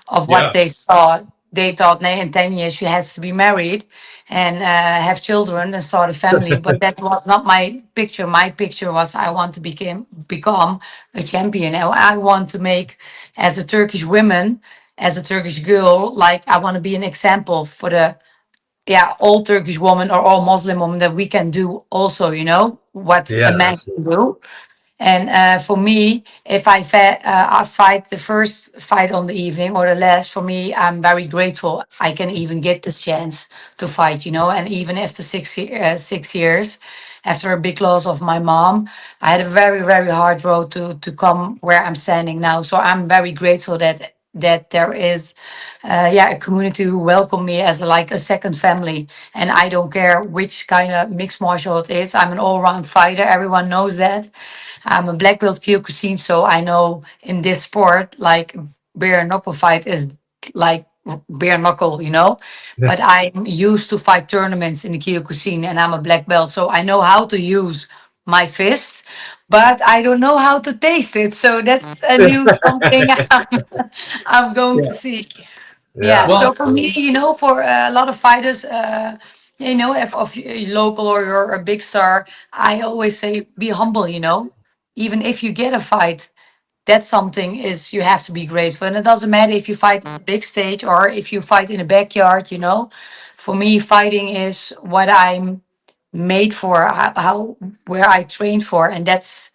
of what Yeah. they saw. They thought, nay, in 10 years she has to be married and have children and start a family. But that was not my picture. My picture was I want to become a champion. And I want to make, as a Turkish woman, as a Turkish girl, like I want to be an example for the all Turkish woman or all Muslim woman that we can do also, what a Yeah, man can absolutely. do. And for me, if I fight the first fight on the evening or the last, for me, I'm very grateful. I can even get this chance to fight, And even after 6 years, after a big loss of my mom, I had a very, very hard road to come where I'm standing now. So I'm very grateful that there is, a community who welcome me as like a second family. And I don't care which kind of mixed martial it is. I'm an all-round fighter. Everyone knows that. I'm a black belt Kyokushin, so I know in this sport, like bare knuckle fight is like bare knuckle, But I'm used to fight tournaments in the Kyokushin, and I'm a black belt, so I know how to use my fists, but I don't know how to taste it. So that's a new something I'm going to Yeah. see. Yeah, Yeah. Well, So for me, absolutely. for a lot of fighters, if you're local or you're a big star, I always say be humble. Even if you get a fight, that's something is you have to be grateful, and it doesn't matter if you fight on a big stage or if you fight in a backyard. For me, fighting is what I'm made for, how where I trained for, and that's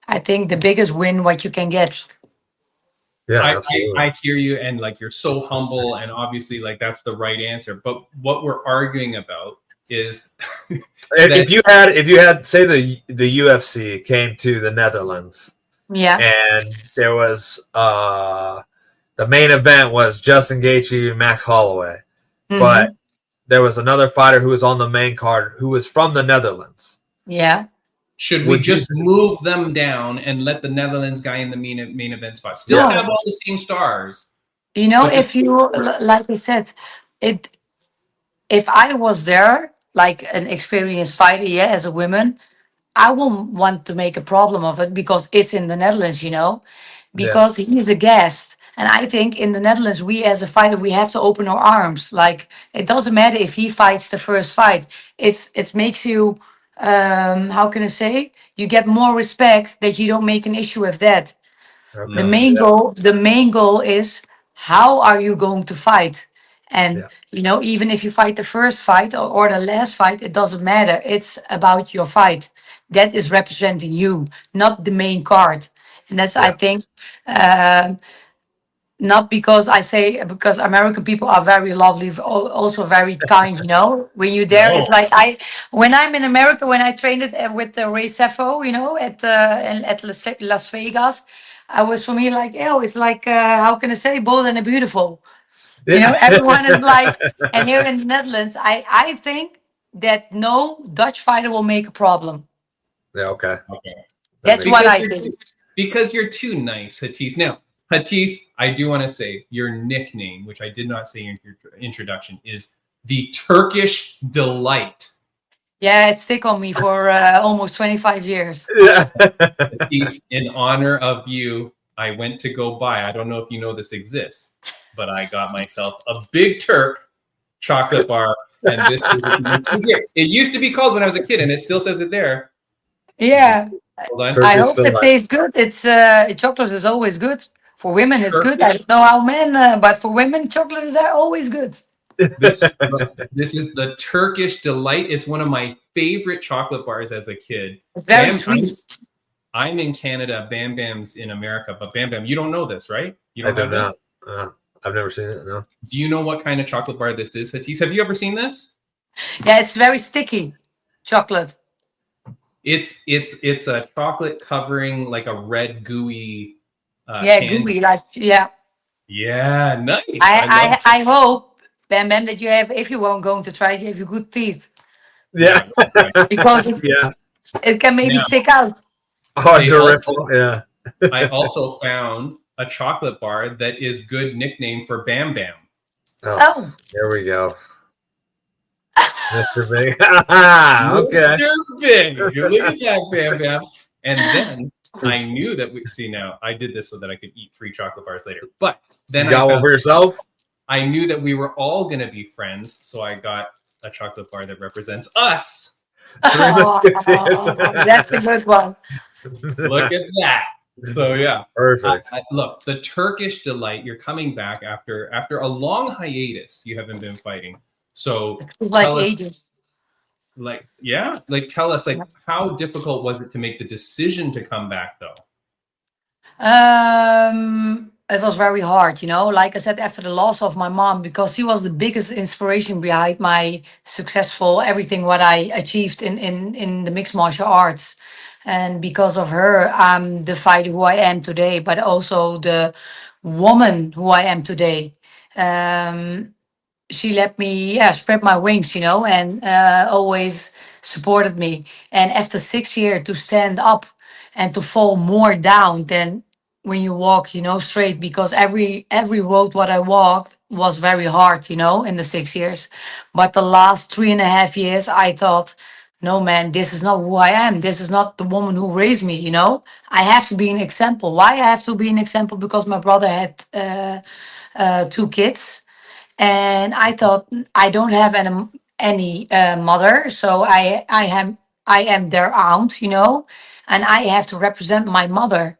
I think the biggest win what you can get. Yeah, I absolutely. hear you, and like you're so humble, and obviously like that's the right answer. But what we're arguing about is that If you had say the UFC came to the Netherlands Yeah. and there was the main event was Justin Gaethje and Max Holloway, but Mm-hmm. there was another fighter who was on the main card who was from the Netherlands. Yeah. should we Would you just move them down and let the Netherlands guy in the main event spot still Yeah. have No. all the same stars, but If just you like I said, it if I was there, like an experienced fighter, as a woman, I won't want to make a problem of it because it's in the Netherlands, Yeah. because he's a guest. And I think in the Netherlands, we as a fighter, we have to open our arms. Like it doesn't matter if he fights the first fight. It makes you, how can I say, you get more respect that you don't make an issue with that. The Okay. main Yeah. goal, the main goal is how are you going to fight? And Yeah. even if you fight the first fight or the last fight, it doesn't matter. It's about your fight. That is representing you, not the main card. And that's I Yeah. think not because I say because American people are very lovely, also very kind. When you're there, it's no. like when I'm in America, when I trained it with the Ray Sefo, at Las Vegas, I was for me like, oh, it's like how can I say, bold and beautiful. Yeah. Everyone is like, and here in the Netherlands, I think that no Dutch fighter will make a problem. Yeah. Okay. Okay. That That's makes what because I you're think. too, because you're too nice, Hatice. Now, Hatice, I do want to say your nickname, which I did not say in your introduction, is the Turkish Delight. Yeah, it stick on me for almost 25 years. Yeah. Hatice, in honor of you, I went to go buy. I don't know if you know this exists, but I got myself a Big Turk chocolate bar, and this is it used to be called when I was a kid, and it still says it there. You can Yeah. see. Hold on. I Turkish hope it delight. tastes good. It's chocolate is always good. For women, it's good. I Turkish. don't know how men, but for women, chocolate is always good. This this is the Turkish Delight. It's one of my favorite chocolate bars as a kid. It's very Bam, sweet. I'm in Canada. Bam Bam's in America, but Bam Bam, you don't know this, right? You I don't do have this. not. I've never seen it. No. Do you know what kind of chocolate bar this is, Hatice? Have you ever seen this? Yeah, it's very sticky chocolate. It's a chocolate covering like a red gooey Yeah, candy. gooey. Like yeah. Yeah, nice. I love it. I hope Bam Bam that you have. If you won't going to try, you have your good teeth Yeah. Yeah, right. because Yeah. it can maybe Now, stick out. Oh, I terrific. also Yeah. I also found a chocolate bar that is good nickname for Bam Bam. Oh, Oh, there we go. Mr. Big. Okay. Mr. Big. Look at that, Bam Bam. And then I knew that now I did this so that I could eat 3 chocolate bars later. But then you got one for yourself? I knew that we were all going to be friends, so I got a chocolate bar that represents us. Oh, that's a good one. Look at that. So yeah, Perfect. Look, the Turkish delight. You're coming back after a long hiatus. You haven't been fighting. So It's like tell us, ages. tell us, how difficult was it to make the decision to come back, though? It was very hard, you know. Like I said, after the loss of my mom, because she was the biggest inspiration behind my successful everything what I achieved in the mixed martial arts, and because of her, I'm the fighter who I am today, but also the woman who I am today. Um, she let me spread my wings, you know, and always supported me. And after 6 years to stand up and to fall more down than when you walk, you know, straight, because every road what I walked was very hard, you know, in the 6 years. But the last 3.5 years I thought, no man, this is not who I am. This is not the woman who raised me, you know. I have to be an example. Why I have to be an example? Because my brother had 2 kids, and I thought I don't have any mother, so I am their aunt, you know, and I have to represent my mother.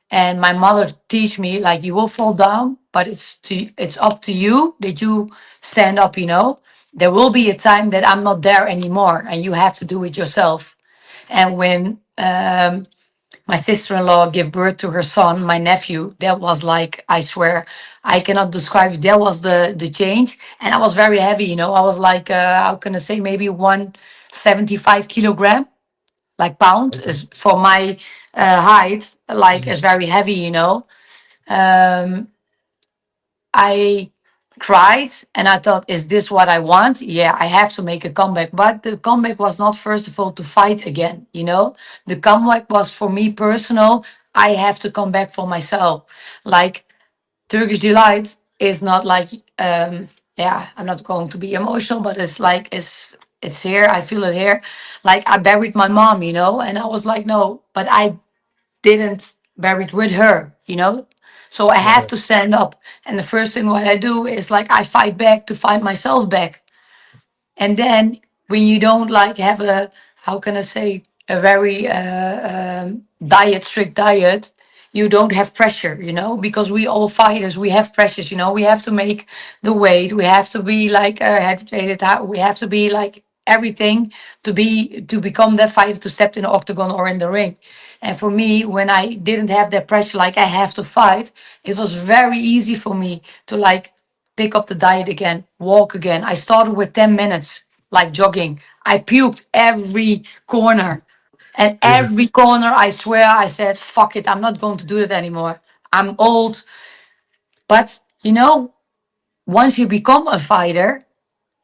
And my mother teach me like you will fall down, but it's up to you that you stand up, you know. There will be a time that I'm not there anymore, and you have to do it yourself. And when my sister-in-law gave birth to her son, my nephew, that was like, I swear, I cannot describe it. That was the change. And I was very heavy, you know. I was like, how can I say, maybe 175 kilogram, like pound, is for my height, like is very heavy, you know. Um, I cried and I thought, is this what I want? Yeah, I have to make a comeback. But the comeback was not, first of all, to fight again, you know? The comeback was for me personal. I have to come back for myself. Like Turkish Delight is not like, I'm not going to be emotional, but it's like, it's here. I feel it here. Like I buried my mom, you know? And I was like, no, but I didn't bury it with her, you know? So I have to stand up. And the first thing what I do is like I fight back to fight myself back. And then when you don't like have a, how can I say, a very strict diet, you don't have pressure, you know, because we all fighters, we have pressures, you know, we have to make the weight, we have to be like we have to be like everything to become that fighter, to step in the octagon or in the ring. And for me, when I didn't have that pressure, like I have to fight, it was very easy for me to like pick up the diet again, walk again. I started with 10 minutes, like jogging. I puked every corner. And every corner, I swear, I said, fuck it, I'm not going to do it anymore. I'm old. But, you know, once you become a fighter,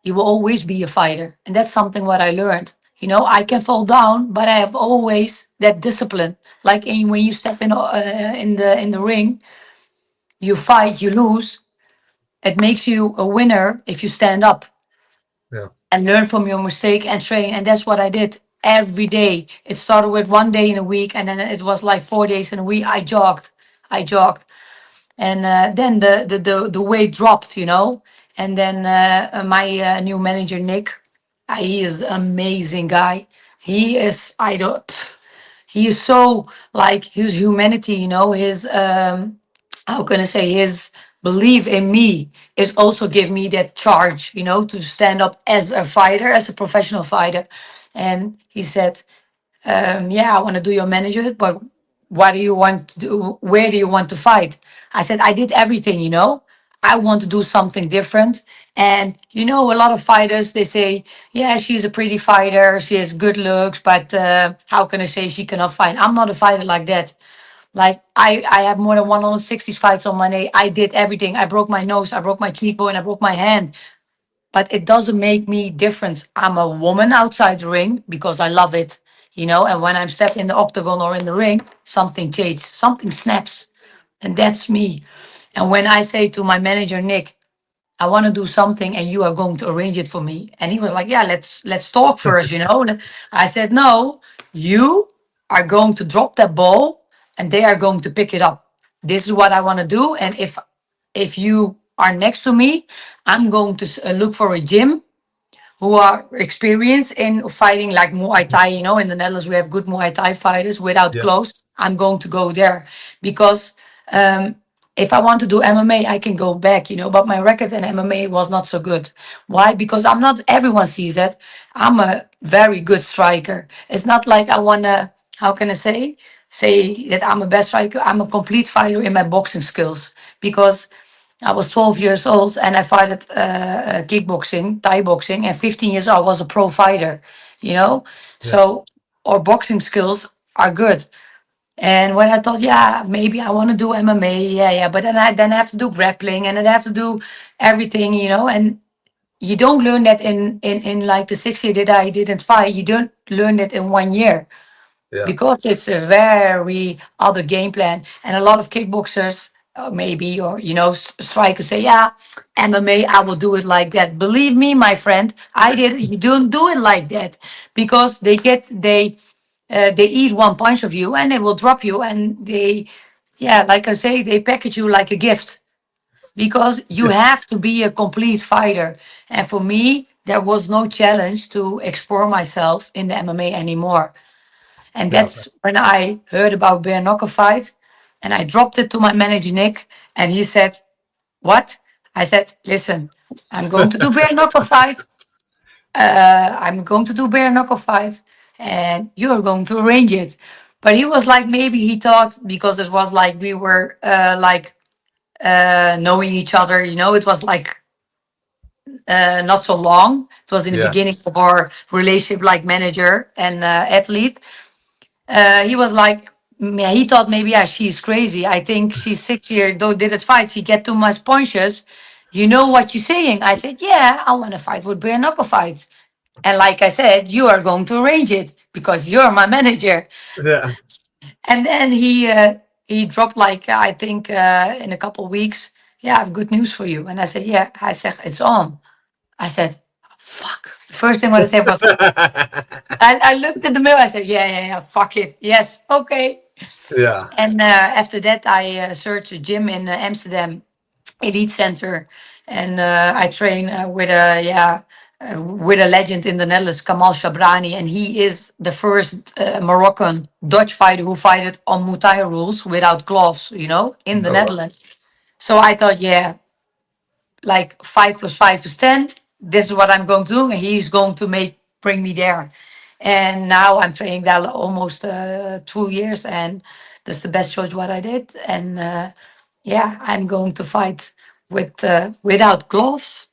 you will always be a fighter. And that's something what I learned. You know, I can fall down, but I have always that discipline. Like when you step in the ring, you fight, you lose. It makes you a winner if you stand up Yeah. and learn from your mistake and train. And that's what I did every day. It started with 1 day in a week, and then it was like 4 days in a week. I jogged, and then the weight dropped, you know. And then my new manager Nick, he is an amazing guy. He is I don't. He is so like his humanity, you know. His how can I say, his belief in me is also give me that charge, you know, to stand up as a fighter, as a professional fighter. And he said, yeah, I want to do your manager, but what do you want to do? Where do you want to fight? I said, I did everything, you know. I want to do something different. And, you know, a lot of fighters, they say, yeah, she's a pretty fighter. She has good looks, but how can I say she cannot fight? I'm not a fighter like that. Like I have more than 160 fights on my name. I did everything. I broke my nose, I broke my cheekbone, I broke my hand. But it doesn't make me different. I'm a woman outside the ring because I love it, you know. And when I'm stepping in the octagon or in the ring, something changes, something snaps, and that's me. And when I say to my manager Nick, I want to do something and you are going to arrange it for me. And he was like, yeah, let's talk first, you know. And I said, no, you are going to drop that ball and they are going to pick it up. This is what I want to do. And if you are next to me, I'm going to look for a gym who are experienced in fighting like Muay Thai. You know, in the Netherlands, we have good Muay Thai fighters without Yeah. gloves. I'm going to go there because if I want to do MMA, I can go back, you know, but my record in MMA was not so good. Why? Because I'm not, everyone sees that. I'm a very good striker. It's not like I want to, how can I say that I'm a best striker. I'm a complete fighter in my boxing skills because I was 12 years old and I fought kickboxing, Thai boxing, and 15 years old I was a pro fighter, you know? Yeah. So our boxing skills are good. And when I thought, yeah, maybe I want to do MMA, yeah, but then I have to do grappling and then I have to do everything, you know, and you don't learn that in like the 6 year that I didn't fight, you don't learn that in 1 year Yeah. because it's a very other game plan. And a lot of kickboxers, maybe, or you know, strikers say, "Yeah, MMA, I will do it like that." Believe me, my friend, I did. You don't do it like that because they eat one punch of you and they will drop you, and they, yeah, like I say, they package you like a gift because you have to be a complete fighter. And for me, there was no challenge to explore myself in the MMA anymore. And Yeah. that's when I heard about bare knuckle fight, and I dropped it to my manager Nick, and he said, "What?" I said, "Listen, I'm going to do bare knuckle fight. I'm going to do bare knuckle fight, and you are going to arrange it." But he was like, maybe he thought because it was like we were knowing each other, you know, it was like not so long. It was in the Yeah. beginning of our relationship, like manager and athlete. He was like, yeah, he thought maybe, yeah, she's crazy. I think she's 6 years, though, did it fight. She get too much punches. You know what you're saying? I said, yeah, I want to fight with bare knuckle fights. And like I said, you are going to arrange it because you're my manager. Yeah. And then he dropped like, I think in a couple weeks, yeah, I have good news for you. And I said, yeah. I said, it's on. I said, fuck. The first thing what I said was, I looked at the mirror. I said, yeah, fuck it. Yes, okay. Yeah. And after that, I searched a gym in Amsterdam, Elite Center, and I train with a legend in the Netherlands, Kamal Shabrani, and he is the first Moroccan Dutch fighter who fought on Muay Thai rules without gloves, you know, in the Oh, wow. Netherlands. So I thought, yeah, like 5 + 5 = 10. This is what I'm going to do, and he's going to bring me there. And now I'm training that almost 2 years, and that's the best choice what I did. And yeah, I'm going to fight without gloves.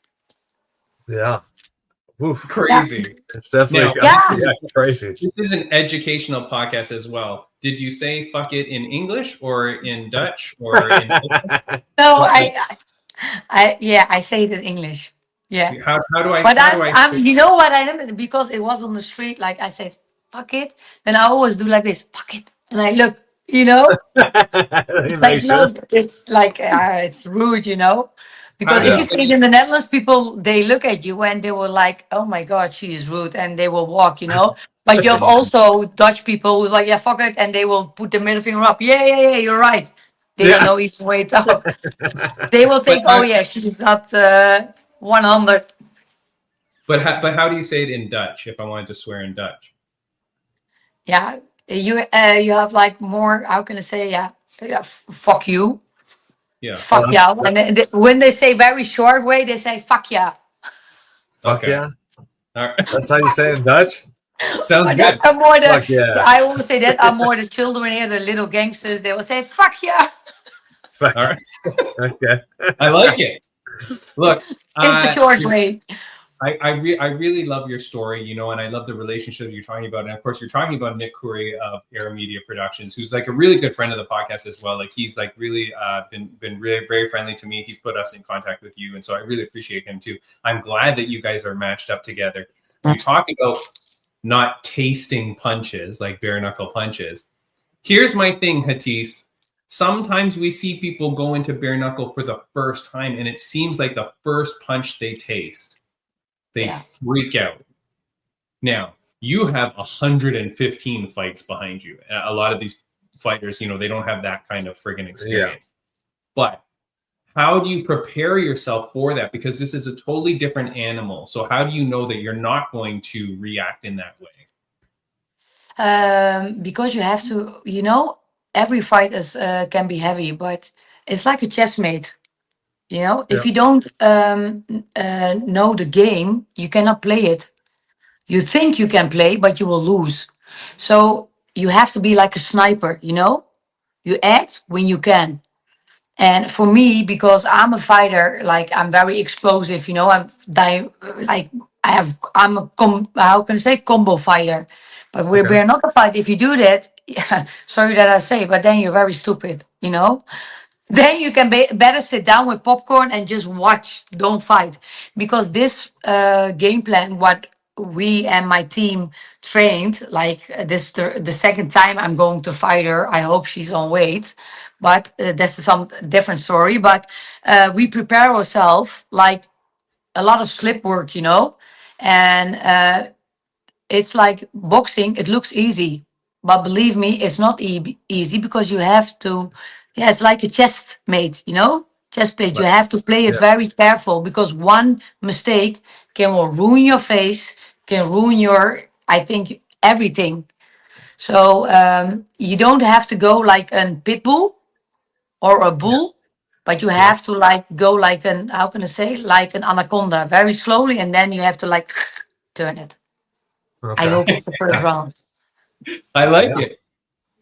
Yeah. Oof. Yeah, Crazy. It's definitely Now, yeah. crazy. this is an educational podcast as well. Did you say fuck it in English or in Dutch or in No, what, I say it in English. Yeah. how do I But how do I I'm, you know what I am, because it was on the street. Like I said, fuck it. Then I always do like this, fuck it, and I look, you know, like no, it's like it's rude, you know, how because do if you you Yeah. say it say in the Netherlands, people they look at you and they will like, oh my god, she is rude, and they will walk, you know. But you have also Dutch people who's like, yeah, fuck it, and they will put the middle finger up. Yeah, you're right. They don't Yeah. know even way to talk. They will but think, oh yeah, she's not 100. but how do you say it in Dutch if I wanted to swear in Dutch? Yeah, you have like more. How can I say? Yeah, fuck you, Yeah. Oh, fuck yeah. And then when they say very short way, they say fuck yeah. fuck Okay. yeah. All right. That's how you say it in Dutch? Sounds But good. that's are more the. Fuck yeah. I always say that are more the children here, the little gangsters. They will say fuck yeah. Fuck. All right. Okay. I like it. Look, It's the short way. I really love your story, you know, and I love the relationship you're talking about. And of course, you're talking about Nick Curry of Air Media Productions, who's like a really good friend of the podcast as well. Like he's like really been really very friendly to me. He's put us in contact with you, and so I really appreciate him too. I'm glad that you guys are matched up together. You talk about not tasting punches, like bare knuckle punches. Here's my thing, Hatice. sometimes we see people go into bare knuckle for the first time, and it seems like the first punch they taste, they freak out. Now, you have 115 fights behind you. A lot of these fighters, they don't have that kind of friggin' experience. But how do you prepare yourself for that? Because this is a totally different animal. So how do you know that you're not going to react in that way? Because you have to, every fight is can be heavy, but it's like a chessmate. If you don't know the game, you cannot play it. You think you can play, but you will lose. So you have to be like a sniper. You act when you can. And for me, because I'm a fighter, like I'm very explosive, I'm a how can I say combo fighter. But we're not a fight. If you do that, sorry that I say, but then you're very stupid. Then you can better sit down with popcorn and just watch, don't fight. Because this game plan, what we and my team trained, like this the second time I'm going to fight her. I hope she's on weight, but that's some different story. But we prepare ourselves like a lot of slip work. And it's like boxing. It looks easy, but believe me, it's not easy because you have to. Yeah, it's like a chess mate. Chess plate. You have to play it very careful because one mistake can will ruin your face, can ruin your, I think, everything. So you don't have to go like a pit bull or a bull, but you have to like go like an, how can I say, like an anaconda, very slowly, and then you have to like turn it. I hope it's the first round. I like it.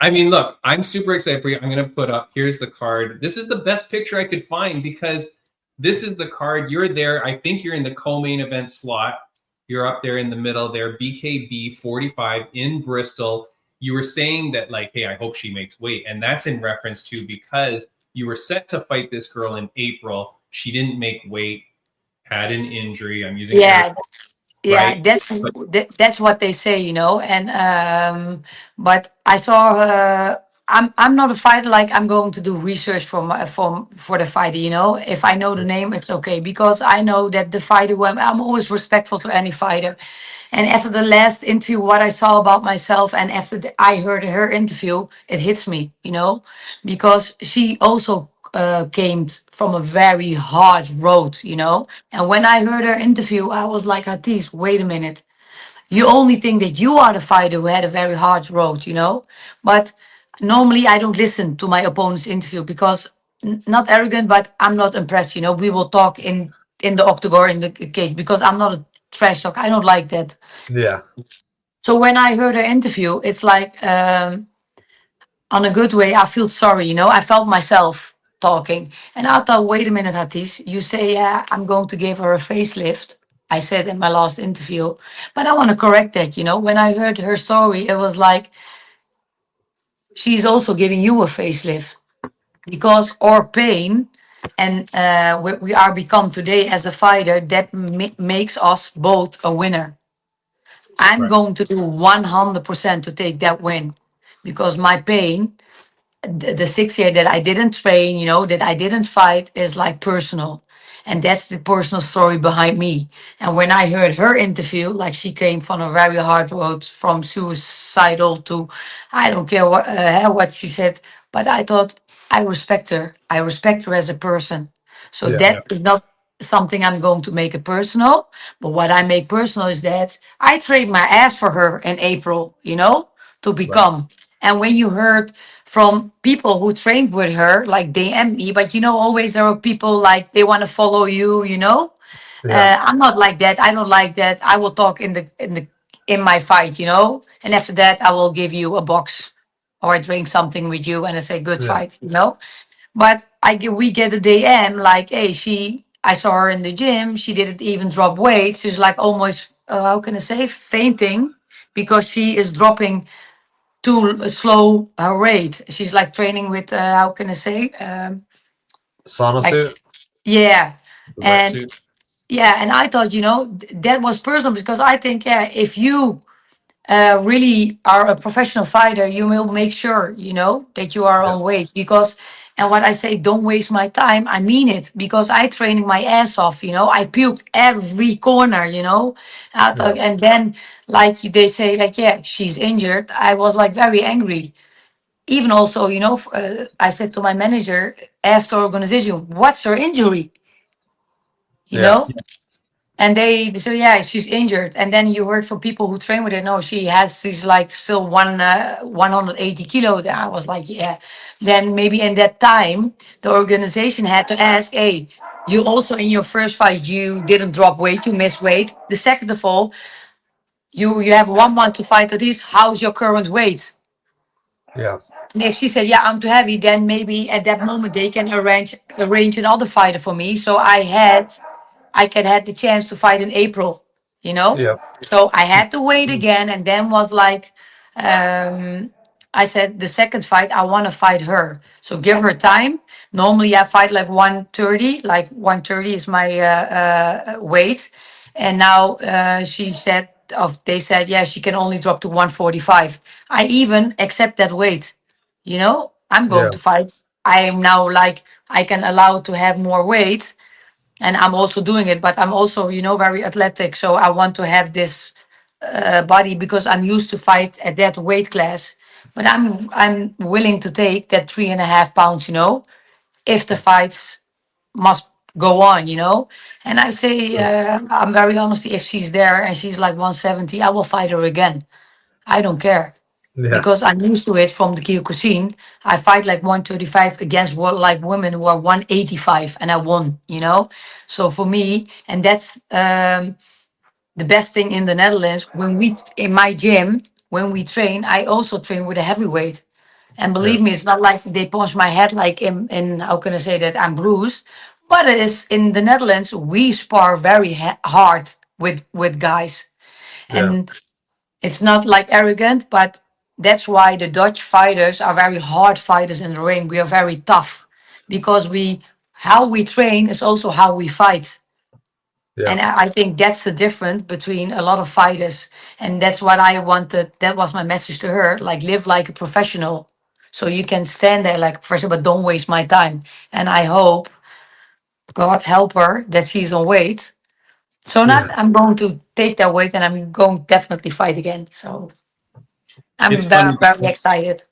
I mean, look, I'm super excited for you. I'm going to put up, here's the card. This is the best picture I could find because this is the card. You're there. I think you're in the co-main event slot. You're up there in the middle there, BKB 45 in Bristol. You were saying that like, hey, I hope she makes weight. And that's in reference to because you were set to fight this girl in April. She didn't make weight, had an injury. I'm using Yeah, right? that's what they say. And but I saw her. I'm not a fighter. Like I'm going to do research for the fighter. If I know the name, it's okay because I know that the fighter. I'm always respectful to any fighter. And after the last interview, what I saw about myself, and after I heard her interview, it hits me. Because she also came from a very hard road. And when I heard her interview, I was like, Hatice, wait a minute. You only think that you are the fighter who had a very hard road. But normally I don't listen to my opponent's interview because not arrogant, but I'm not impressed. We will talk in the octagon in the cage because I'm not a trash talk. I don't like that. Yeah. So when I heard her interview, it's like on a good way, I feel sorry. I felt myself talking. And I thought, wait a minute, Hatice, you say I'm going to give her a facelift. I said in my last interview, but I want to correct that. When I heard her story, it was like she's also giving you a facelift because our pain and we are become today as a fighter that makes us both a winner. I'm going to do 100% to take that win because my pain, the 6 year that I didn't train, that I didn't fight is like personal. And that's the personal story behind me. And when I heard her interview, like she came from a very hard road from suicidal to, I don't care what she said, but I thought I respect her. I respect her as a person. So that is not something I'm going to make it personal. But what I make personal is that I trained my ass for her in April, to become. And when you heard from people who trained with her, like DM me, but always there are people like they want to follow you. I'm not like that. I don't like that. I will talk in my fight. And after that, I will give you a box or I drink something with you and I say good fight. But we get a DM like, hey, I saw her in the gym. She didn't even drop weight. She's like almost, how can I say, fainting because she is dropping too slow her rate. She's like training with, how can I say, Sauna like, suit. yeah. The And wetsuit. yeah, and I thought, that was personal because I think, if you really are a professional fighter, you will make sure, that you are on weight. Because, and what I say, don't waste my time, I mean it, because I training my ass off, I puked every corner, and then, like they say, like, yeah, she's injured. I was like very angry. Even also, I said to my manager, ask the organization, what's her injury? You Yeah. know? And they said, yeah, she's injured. And then you heard from people who train with her, no, she's like still 180 kilo. Then I was like, yeah. Then maybe in that time, the organization had to ask, hey, you also in your first fight, you didn't drop weight, you missed weight. The second of all, you have 1 month to fight at least. How's your current weight? Yeah. And if she said, yeah, I'm too heavy, then maybe at that moment they can arrange another fighter for me. So I can had the chance to fight in April, Yeah. So I had to wait again, and then was like, I said the second fight I want to fight her, so give her time. Normally I fight like 130, like 130 is my weight, and now they said yeah she can only drop to 145. I even accept that weight, I'm going Yeah. to fight. I am now like I can allow to have more weight, and I'm also doing it, but I'm also, very athletic. So I want to have this body because I'm used to fight at that weight class. But I'm willing to take that 3.5 pounds, if the fights must go on, And I say, I'm very honest. If she's there and she's like 170, I will fight her again. I don't care Yeah. because I'm used to it from the Kyokushin. I fight like 135 against like women who are 185, and I won, So for me, and that's the best thing in the Netherlands. In my gym, when we train, I also train with a heavyweight. And Yeah. believe me, it's not like they punch my head like in how can I say that I'm bruised. But it is in the Netherlands, we spar very hard with guys. Yeah. And it's not like arrogant, but that's why the Dutch fighters are very hard fighters in the ring. We are very tough because how we train is also how we fight. Yeah. And I think that's the difference between a lot of fighters. And that's what I wanted. That was my message to her. Like, live like a professional. So you can stand there like a professional, but don't waste my time. And I hope, God help her, that she's on weight. So not Yeah. I'm going to take that weight and I'm going definitely fight again. So I'm It's funny. very excited.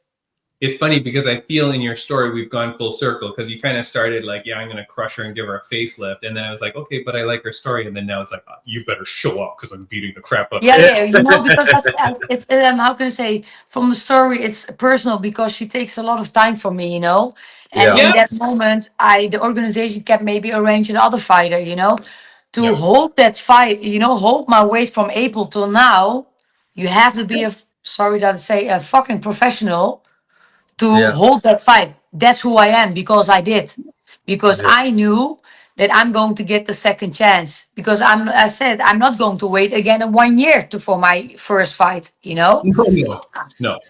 It's funny because I feel in your story we've gone full circle because you kind of started like, yeah, I'm going to crush her and give her a facelift, and then I was like, okay, but I like her story, and then now it's like, oh, you better show up because I'm beating the crap out of Yeah, her. yeah, because that's it's how can I say, from the story it's personal because she takes a lot of time from me, and Yeah. in Yeah. that moment the organization can maybe arrange another fighter, to Yep. hold that fight, hold my weight from April till now. You have to be sorry that I say, a fucking professional to Yeah. hold that fight. That's who I am because I did. Because Yeah. I knew that I'm going to get the second chance. Because I said I'm not going to wait again in 1 year for my first fight, No.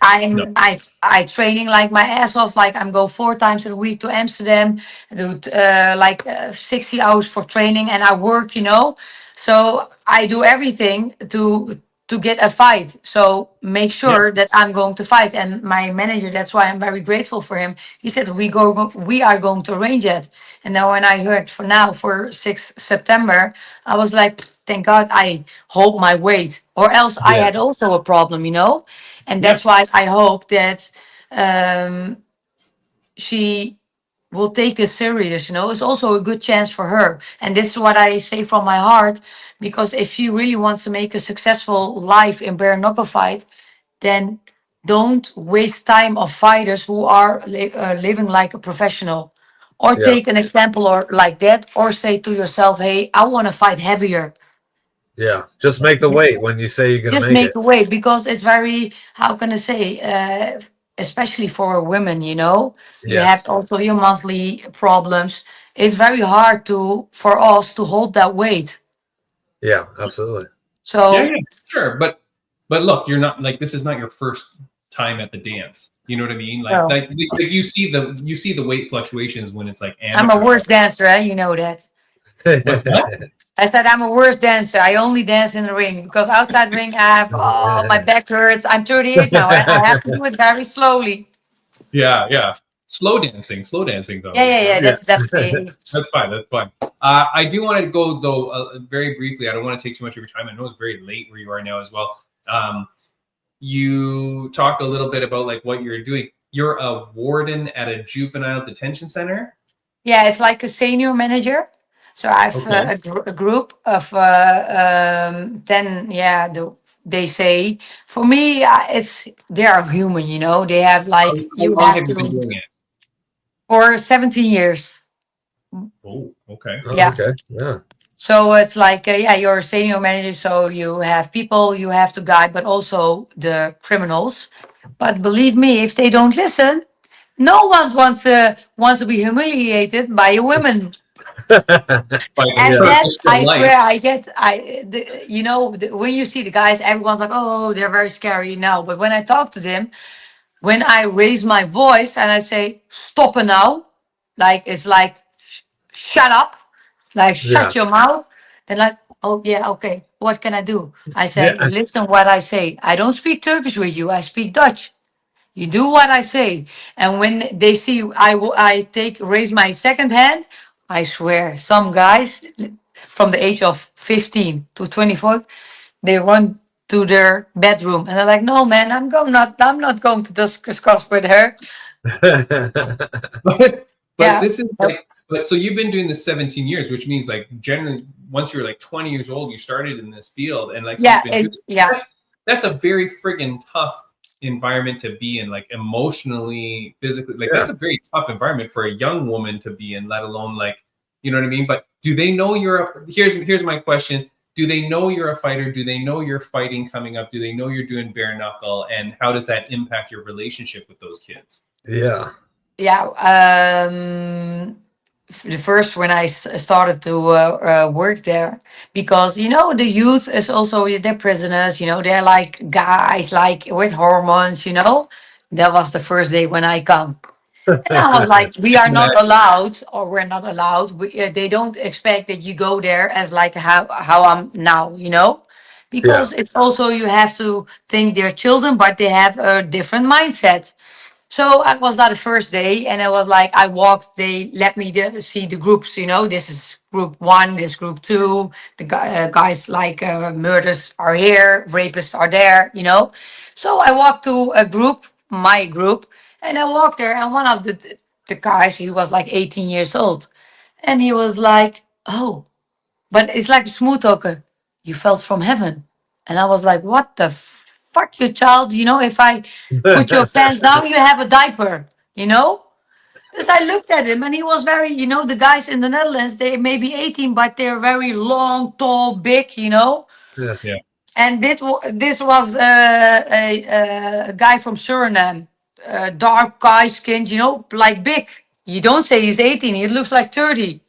I training like my ass off. Like I'm go 4 times a week to Amsterdam, do 60 hours for training, and I work. So I do everything to get a fight. So make Yeah. sure that I'm going to fight. And my manager, that's why I'm very grateful for him. He said we are going to arrange it. And then when I heard for 6 September, I was like, thank God I hold my weight, or else I Yeah. had also a problem, And Yeah. that's why I hope that she will take this serious, It's also a good chance for her. And this is what I say from my heart, because if she really wants to make a successful life in bare knuckle fight, then don't waste time of fighters who are living like a professional. Or Yeah. take an example or like that, or say to yourself, hey, I want to fight heavier. Yeah. Just make the weight when you say you're gonna Just make make it. a way, because it's very, how can I say, especially for women, you Yeah. have also your monthly problems. It's very hard for us to hold that weight. Yeah. Absolutely. Yeah, So yeah, sure. But look, you're not like, this is not your first time at the dance. You know what I mean? Like, no, like you see the weight fluctuations when it's like I'm a amateur worse fight. dancer, you know that. What's that? I said I'm a worse dancer. I only dance in the ring because outside ring I have my back hurts. I'm 38 now. I have to do it very slowly. Yeah. Slow dancing. Slow dancing's Yeah, always yeah, good. yeah. That's definitely. That's fine. That's fine. I do want to go though very briefly. I don't want to take too much of your time. I know it's very late where you are now as well. You talk a little bit about like what you're doing. You're a warden at a juvenile detention center. Yeah, it's like a senior manager. So I've Okay. a group of 10. Yeah, they say for me it's they are human. You know, they have like How you long have have you been to doing it? for 17 years. Oh, okay. Oh, Yeah. okay. Yeah. So it's like, yeah, you're a senior manager, so you have people you have to guide, but also the criminals. But believe me, if they don't listen, no one wants to be humiliated by a woman. Like And Yeah. that Turkish I delight. swear, you know, when you see the guys, everyone's like, oh, they're very scary now. But when I talk to them, when I raise my voice and I say, stop it now, like it's like shut up, like Yeah. shut your mouth. They're like, oh yeah, okay, what can I do? I say, Yeah. listen what I say. I don't speak Turkish with you, I speak Dutch. You do what I say. And when they see I raise my second hand, I swear, some guys from the age of 15 to 24, they run to their bedroom and they're like, no man, I'm not going to discuss with her. But Yeah. this is like, but so you've been doing this 17 years, which means like generally once you were like 20 years old, you started in this field and like so Yeah, you've been doing yeah. that's a very friggin' tough environment to be in, like emotionally, physically. Like Yeah. that's a very tough environment for a young woman to be in, let alone like, you know what I mean? But do they know you're here's my question. Do they know you're a fighter? Do they know you're fighting coming up? Do they know you're doing bare knuckle? And how does that impact your relationship with those kids? Yeah. Yeah, the first when I started to work there, because you know the youth is also they're prisoners. You know they're like guys like with hormones. You know that was the first day when I come, and I was like, we are not allowed, or we're not allowed. They don't expect that you go there as like how I'm now. You know. Yeah. Because it's also you have to think they're children, but they have a different mindset. So I was there the first day, and it was like I walked. They let me see the groups. You know, this is group one, this group two. The guys like murders are here, rapists are there. You know, so I walked to a group, my group, and I walked there, and one of the guys, he was like 18 years old, and he was like, "Oh, but it's like a smooth talker. You felt from heaven," and I was like, "What the fuck, you child? You know, if I put your pants down, you have a diaper, you know?" Because I looked at him and he was very, you know, the guys in the Netherlands, they may be 18, but they're very long, tall, big, you know? Yeah. Yeah. And this was a guy from Suriname, dark guy skinned, you know, like big. You don't say he's 18, he looks like 30.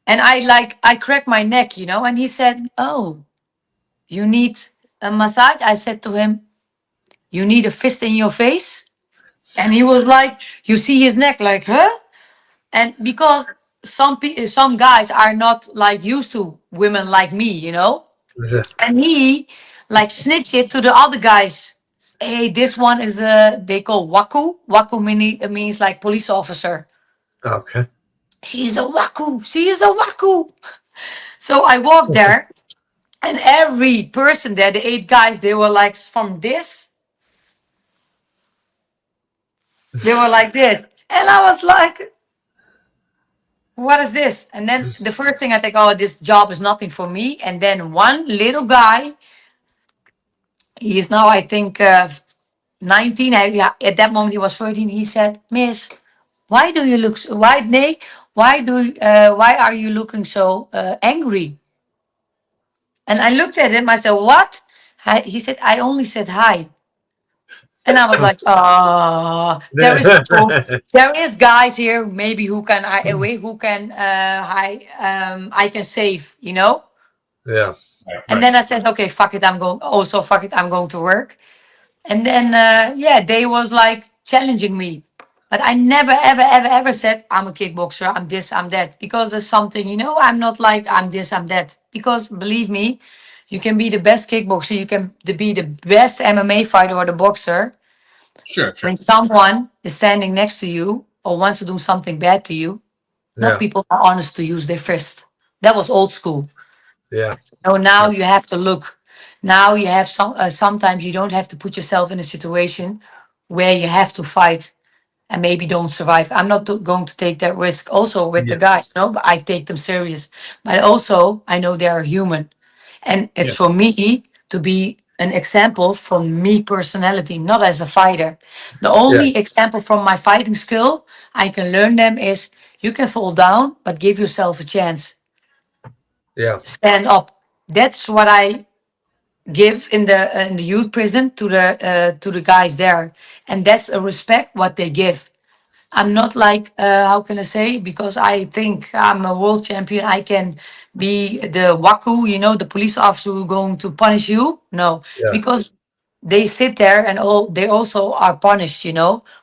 And I cracked my neck, you know, and he said, "Oh, you need a massage?" I said to him, "You need a fist in your face?" And he was like, you see his neck, like, huh? And because some guys are not like used to women like me, you know, and he like snitched it to the other guys. Hey, this one is they call waku. Waku means like police officer. Okay. She's a waku. She is a waku. So I walked there, and every person there, the 8 guys, they were like from this. They were like this, and I was like, what is this? And then the first thing I think, oh, this job is nothing for me. And then one little guy, he is now, I think, 19. Yeah, at that moment, he was 13. He said, "Miss, why do you look, why, nee, why are you looking so angry?" And I looked at him. I said, "What?" He said, "I only said hi." And I was like, there is guys here maybe who can I can save, you know." Yeah. And then I said, "Okay, fuck it, I'm going. Also, fuck it, I'm going to work." And then yeah, they was like challenging me, But I never, ever, ever, ever said I'm a kickboxer, I'm this, I'm that. Because there's something, I'm not like I'm this, I'm that. Because believe me, you can be the best kickboxer, you can be the best MMA fighter or the boxer. Sure. When someone is standing next to you or wants to do something bad to you, not Yeah. people are honest to use their fist. That was old school. Yeah. So now you have to look. Now you have sometimes you don't have to put yourself in a situation where you have to fight and maybe don't survive. I'm not going to take that risk also with the Yeah. guys, no, but I take them serious. But also I know they are human. And it's Yeah. for me to be an example from me personality, not as a fighter. The only example from my fighting skill I can learn them is you can fall down, but give yourself a chance. Yeah. Stand up. That's what I give in the youth prison to the guys there, and that's a respect what they give. I'm not like how can I say, because I think I'm a world champion. I can be the waku, the police officer who going to punish you. No, Yeah. because they sit there and they also are punished.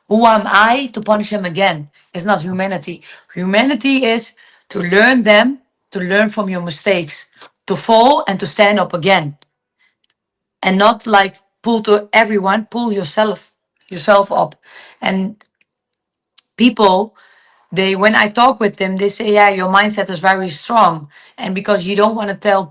Who am I to punish them again? It's not humanity. Humanity is to learn them, to learn from your mistakes, to fall and to stand up again, and not like pull to everyone. Pull yourself up, and people, they when I talk with them, they say, yeah, your mindset is very strong. And because you don't want to tell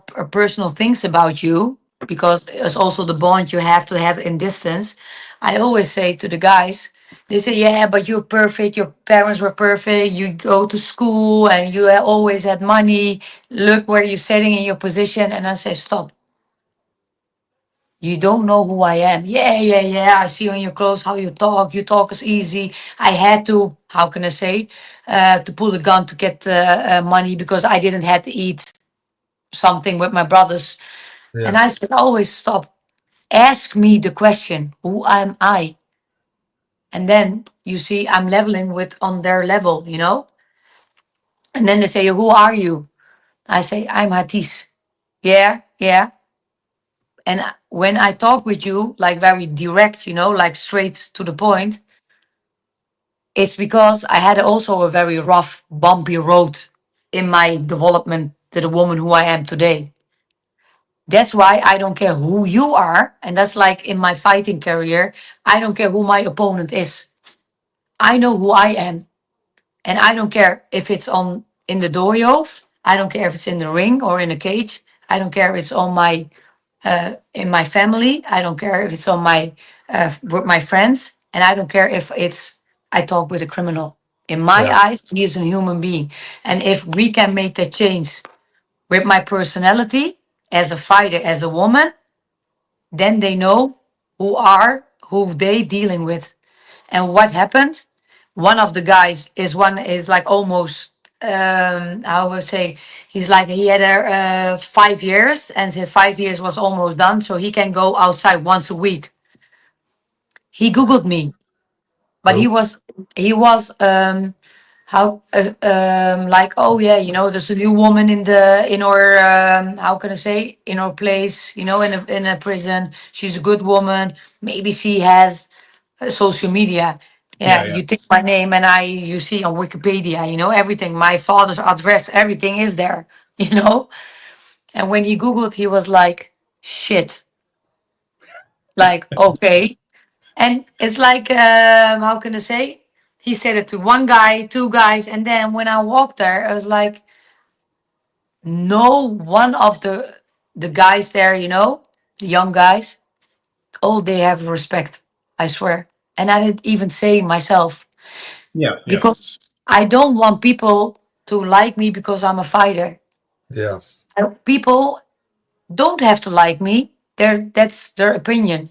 personal things about you, because it's also the bond you have to have in distance, I always say to the guys, they say, yeah, but you're perfect, your parents were perfect, you go to school and you always had money, look where you're sitting in your position. And I say, stop. You don't know who I am. Yeah, yeah, yeah. I see on your clothes how you talk. You talk is easy. I had to, how can I say, to pull the gun to get money because I didn't have to eat something with my brothers. And Yeah. I said, always stop. Ask me the question, who am I? And then you see, I'm leveling with on their level. And then they say, who are you? I say, I'm Hatice. Yeah, yeah. And when I talk with you, like very direct, like straight to the point, it's because I had also a very rough, bumpy road in my development to the woman who I am today. That's why I don't care who you are. And that's like in my fighting career, I don't care who my opponent is. I know who I am. And I don't care if it's on in the dojo. I don't care if it's in the ring or in a cage. I don't care if it's on my in my family. I don't care if it's on my with my friends, and I don't care if it's I talk with a criminal. In my Yeah. eyes, he is a human being, and if we can make that change with my personality as a fighter, as a woman, then they know who they dealing with. And what happened? One of the guys is like almost I would say he's like he had 5 years and his 5 years was almost done, so he can go outside once a week. He googled me, but he Oh. was how like, oh yeah, there's a new woman in our how can I say, in our place, in a prison. She's a good woman. Maybe she has social media. Yeah, Yeah. Yeah. you take my name and you see on Wikipedia, everything. My father's address, everything is there, you know. And when he googled, he was like, shit. Like, okay. And it's like, how can I say? He said it to one guy, two guys, and then when I walked there, I was like, no one of the guys there, the young guys, oh, they have respect. I swear. And I didn't even say myself Yeah. Yeah. because I don't want people to like me because I'm a fighter. Yeah. People don't have to like me. That's their opinion.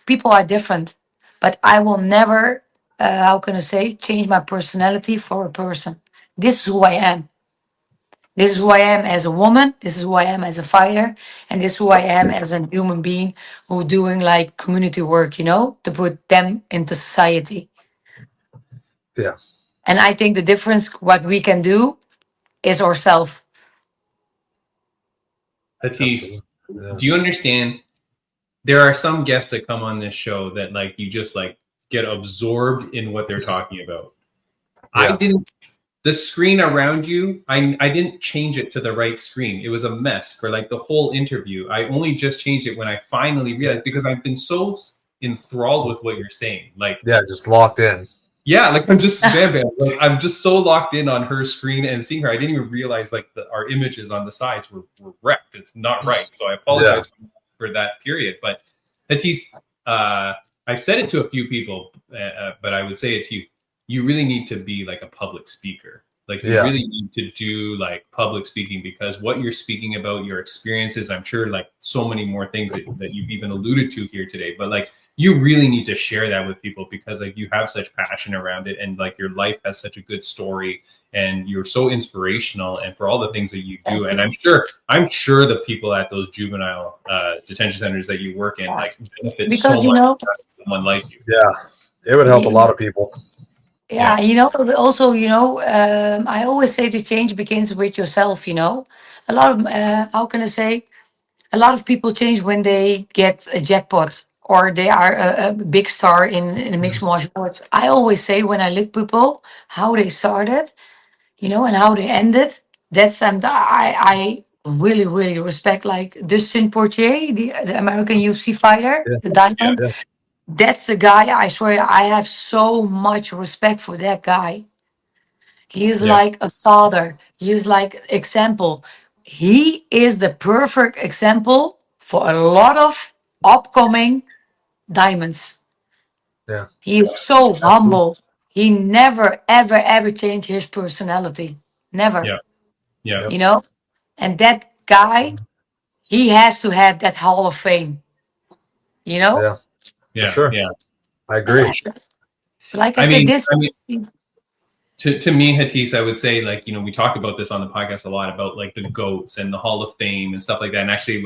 People are different, but I will never, how can I say, change my personality for a person. This is who I am. This is who I am as a woman. This is who I am as a fighter, and this is who I am as a human being who doing like community work. To put them into society. Yeah. And I think the difference, what we can do, is ourselves. Hatice, Absolutely. Yeah. do you understand? There are some guests that come on this show that like you just like get absorbed in what they're talking about. Yeah. I didn't. The screen around you, I didn't change it to the right screen. It was a mess for like the whole interview. I only just changed it when I finally realized, because I've been so enthralled with what you're saying. Like, Yeah, just locked in. yeah, like I'm just like I'm just so locked in on her screen and seeing her. I didn't even realize like our images on the sides were wrecked. It's not right. So I apologize for that period. But Hatice, I've said it to a few people, but I would say it to you. You really need to be like a public speaker. Like you really need to do like public speaking, because what you're speaking about, your experiences, I'm sure like so many more things that you've even alluded to here today, but like you really need to share that with people, because like you have such passion around it, and like your life has such a good story, and you're so inspirational, and for all the things that you do. And I'm sure the people at those juvenile detention centers that you work in like benefit Because so you much know, from someone like you. Yeah, it would help a lot of people. yeah, also, I always say the change begins with yourself, A lot of, how can I say, a lot of people change when they get a jackpot or they are a big star in mixed martial arts. I always say when I look people, how they started, and how they ended, that's something I really, really respect. Like Dustin Poirier, the American UFC fighter, Yeah. the diamond. Yeah. That's a guy, I swear, I have so much respect for that guy. He is like a father. He is like example. He is the perfect example for a lot of upcoming diamonds. Yeah. He is so humble. He never, ever, ever changed his personality. Never. Yeah. Yeah. And that guy, he has to have that Hall of Fame. Yeah. Yeah. Sure. Yeah. I agree. Like I said, this. To me, Hatice, I would say, like, we talk about this on the podcast a lot about like the GOATs and the Hall of Fame and stuff like that. And actually,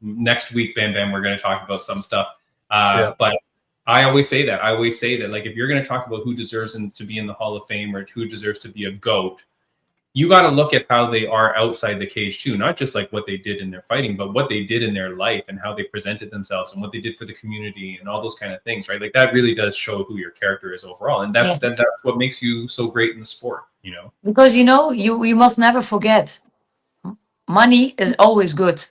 next week, Bam Bam, we're going to talk about some stuff. But I always say that. Like, if you're going to talk about who deserves to be in the Hall of Fame or who deserves to be a GOAT, you got to look at how they are outside the cage too, not just like what they did in their fighting, but what they did in their life and how they presented themselves and what they did for the community and all those kind of things, right? Like that really does show who your character is overall, and that's what makes you so great in the sport, Because you must never forget, money is always good.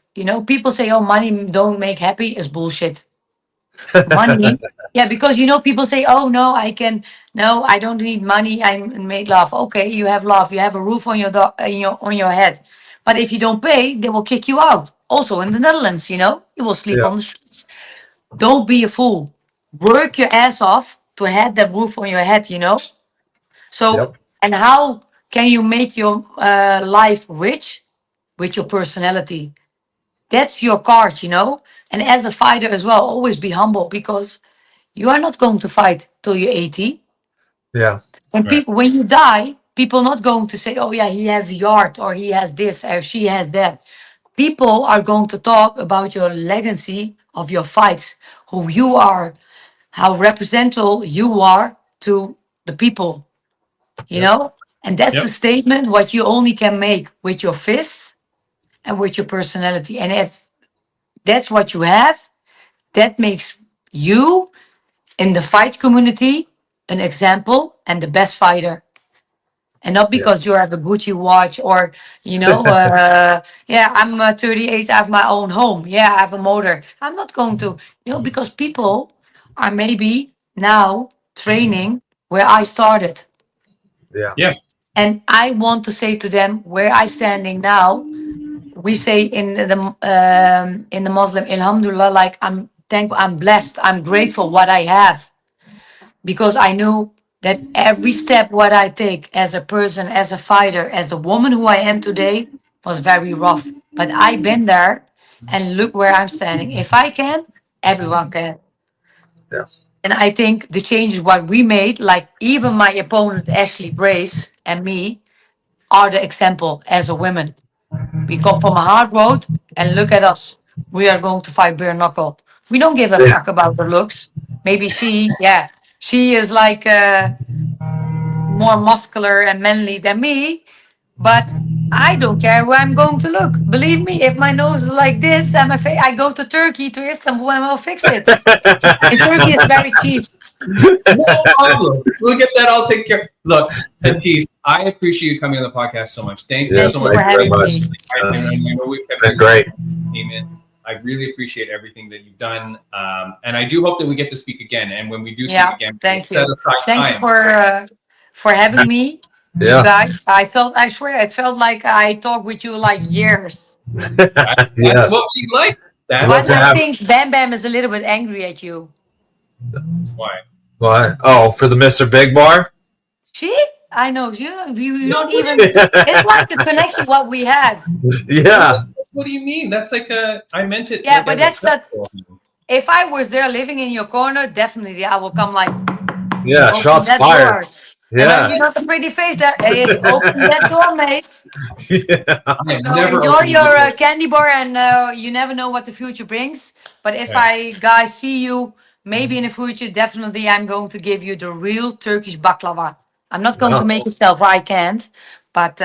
People say, "Oh, money don't make happy," is bullshit. Money, yeah, because people say, "Oh no, I don't need money. I made love." Okay, you have love, you have a roof on your head, but if you don't pay, they will kick you out. Also in the Netherlands, you will sleep on the streets. Don't be a fool. Work your ass off to have that roof on your head. So, and how can you make your life rich? With your personality. That's your card. And as a fighter as well, always be humble, because you are not going to fight till you're 80. Yeah. When you die, people not going to say, "Oh yeah, he has a yard, or he has this, or she has that." People are going to talk about your legacy of your fights, who you are, how representative you are to the people, And that's a statement what you only can make with your fists and with your personality. And if that's what you have, that makes you in the fight community an example and the best fighter. And not because you have a Gucci watch or, I'm 38, I have my own home. Yeah, I have a motor. I'm not going to, because people are maybe now training where I started. Yeah. And I want to say to them, where I standing now, we say in the Muslim, Alhamdulillah, like I'm thankful, I'm blessed, I'm grateful what I have, because I know that every step what I take as a person, as a fighter, as the woman who I am today was very rough. But I've been there, and look where I'm standing. If I can, everyone can. Yeah. And I think the changes what we made, like even my opponent Ashley Brace and me, are the example as a woman. We come from a hard road, and look at us. We are going to fight bare knuckle. We don't give a fuck about her looks. Maybe she is like more muscular and manly than me, but I don't care where I'm going to look. Believe me, if my nose is like this and my face, I go to Turkey, to Istanbul, and I'll fix it. In Turkey, it's very cheap. No problem. We'll get that all taken care of. Look, Hatice, I appreciate you coming on the podcast so much. Thank you Yes, so Thank much. you for having me. I know we kept Been great. I really appreciate everything that you've done, and I do hope that we get to speak again. And when we do speak Yeah, again, thank set you. aside Thank you time. for having me, you Yeah. guys. I swear, it felt like I talked with you like years. That's Yes. what we like. That's love But to I have- think Bam Bam is a little bit angry at you. why. What? Oh, for the Mr. Big Bar? See? I know you don't even. It's like the connection what we have. Yeah. What do you mean? That's like I meant it. Yeah, like but as a that's joke. If I was there living in your corner, definitely I will come like Yeah. open Shots that fired. door. And then Yeah. you got the pretty face that hey, open that door, mate. Yeah. I have So never enjoy opened your the door. candy bar, and you never know what the future brings. But if Yeah. I guys see you, maybe in the future, definitely I'm going to give you the real Turkish baklava. I'm not going to Wow. make it self, I can't, but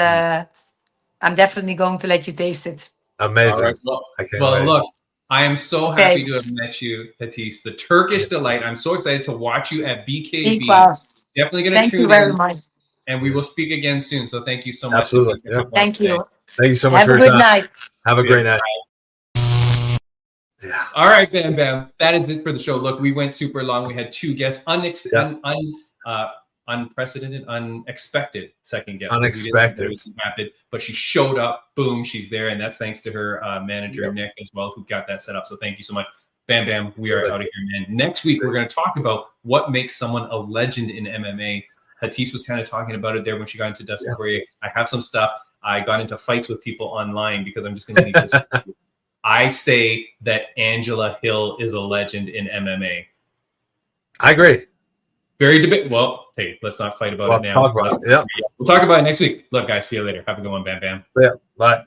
I'm definitely going to let you taste it. Amazing. All right. Well, I can't wait. look, I am so Okay. happy to have met you, Hatice, the Turkish delight. I'm so excited to watch you at BKB. Equal. Definitely going to Thank you tune very in, much. and we will speak again soon. So thank you so much. Absolutely. Hatice. Yeah. Thank you. Thank you so much Have for a your good time. night. Have a great night. Yeah. All right, Bam Bam. That is it for the show. Look, we went super long. We had two guests, unprecedented, unexpected second guest. Unexpected. It was rapid, but she showed up. Boom, she's there, and that's thanks to her manager Nick as well, who got that set up. So thank you so much, Bam Bam. We are out of here, man. Next week we're going to talk about what makes someone a legend in MMA. Hatice was kind of talking about it there when she got into Dustin Poirier. I have some stuff. I got into fights with people online because I'm just going to leave this. With you. I say that Angela Hill is a legend in MMA. I agree. Very debate. Well, hey, let's not fight about it now. Talk about it. Yeah. We'll talk about it next week. Look, guys, see you later. Have a good one, Bam Bam. Yeah. Bye.